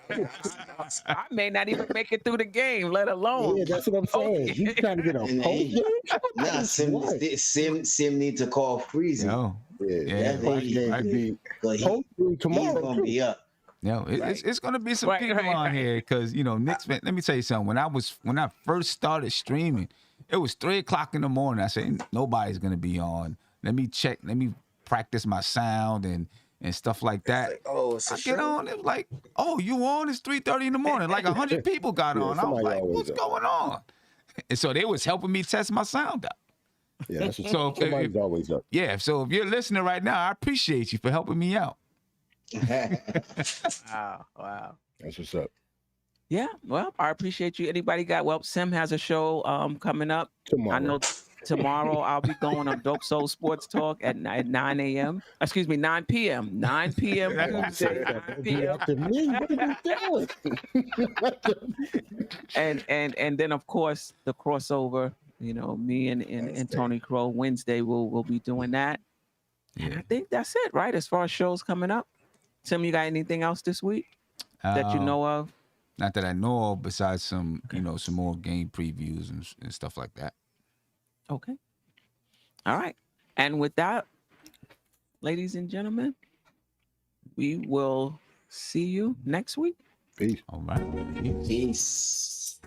I may not even make it through the game, let alone. Yeah, that's what I'm saying. You trying to get a post game? Nah, Sim need to call freezing. Post tomorrow. He's gonna be up. No, it's gonna be some people on here because you know Knicks fan. Let me tell you something. When I first started streaming, it was 3 o'clock in the morning. I said nobody's gonna be on. Let me check. Let me practice my sound and stuff like that. It's I get on. It was like, oh, you on? It's 3:30 in the morning. Like 100 people got on. I was like, what's going on? And so they was helping me test my sound out. Yeah, that's so somebody's always up. Yeah, so if you're listening right now, I appreciate you for helping me out. Wow. That's what's up. Yeah, well, I appreciate you. Anybody got? Sim has a show coming up tomorrow. I know tomorrow I'll be going on Dope Soul Sports Talk at 9 a.m. Excuse me, 9 p.m. 9 p.m. Tuesday, 9 p.m. and then of course the crossover. You know, me and Tony Crow Wednesday we'll be doing that. And I think that's it, right? As far as shows coming up. Tim, you got anything else this week that you know of? Not that I know of, besides some, some more game previews and stuff like that. Okay. All right. And with that, ladies and gentlemen, we will see you next week. Peace. All right. Peace.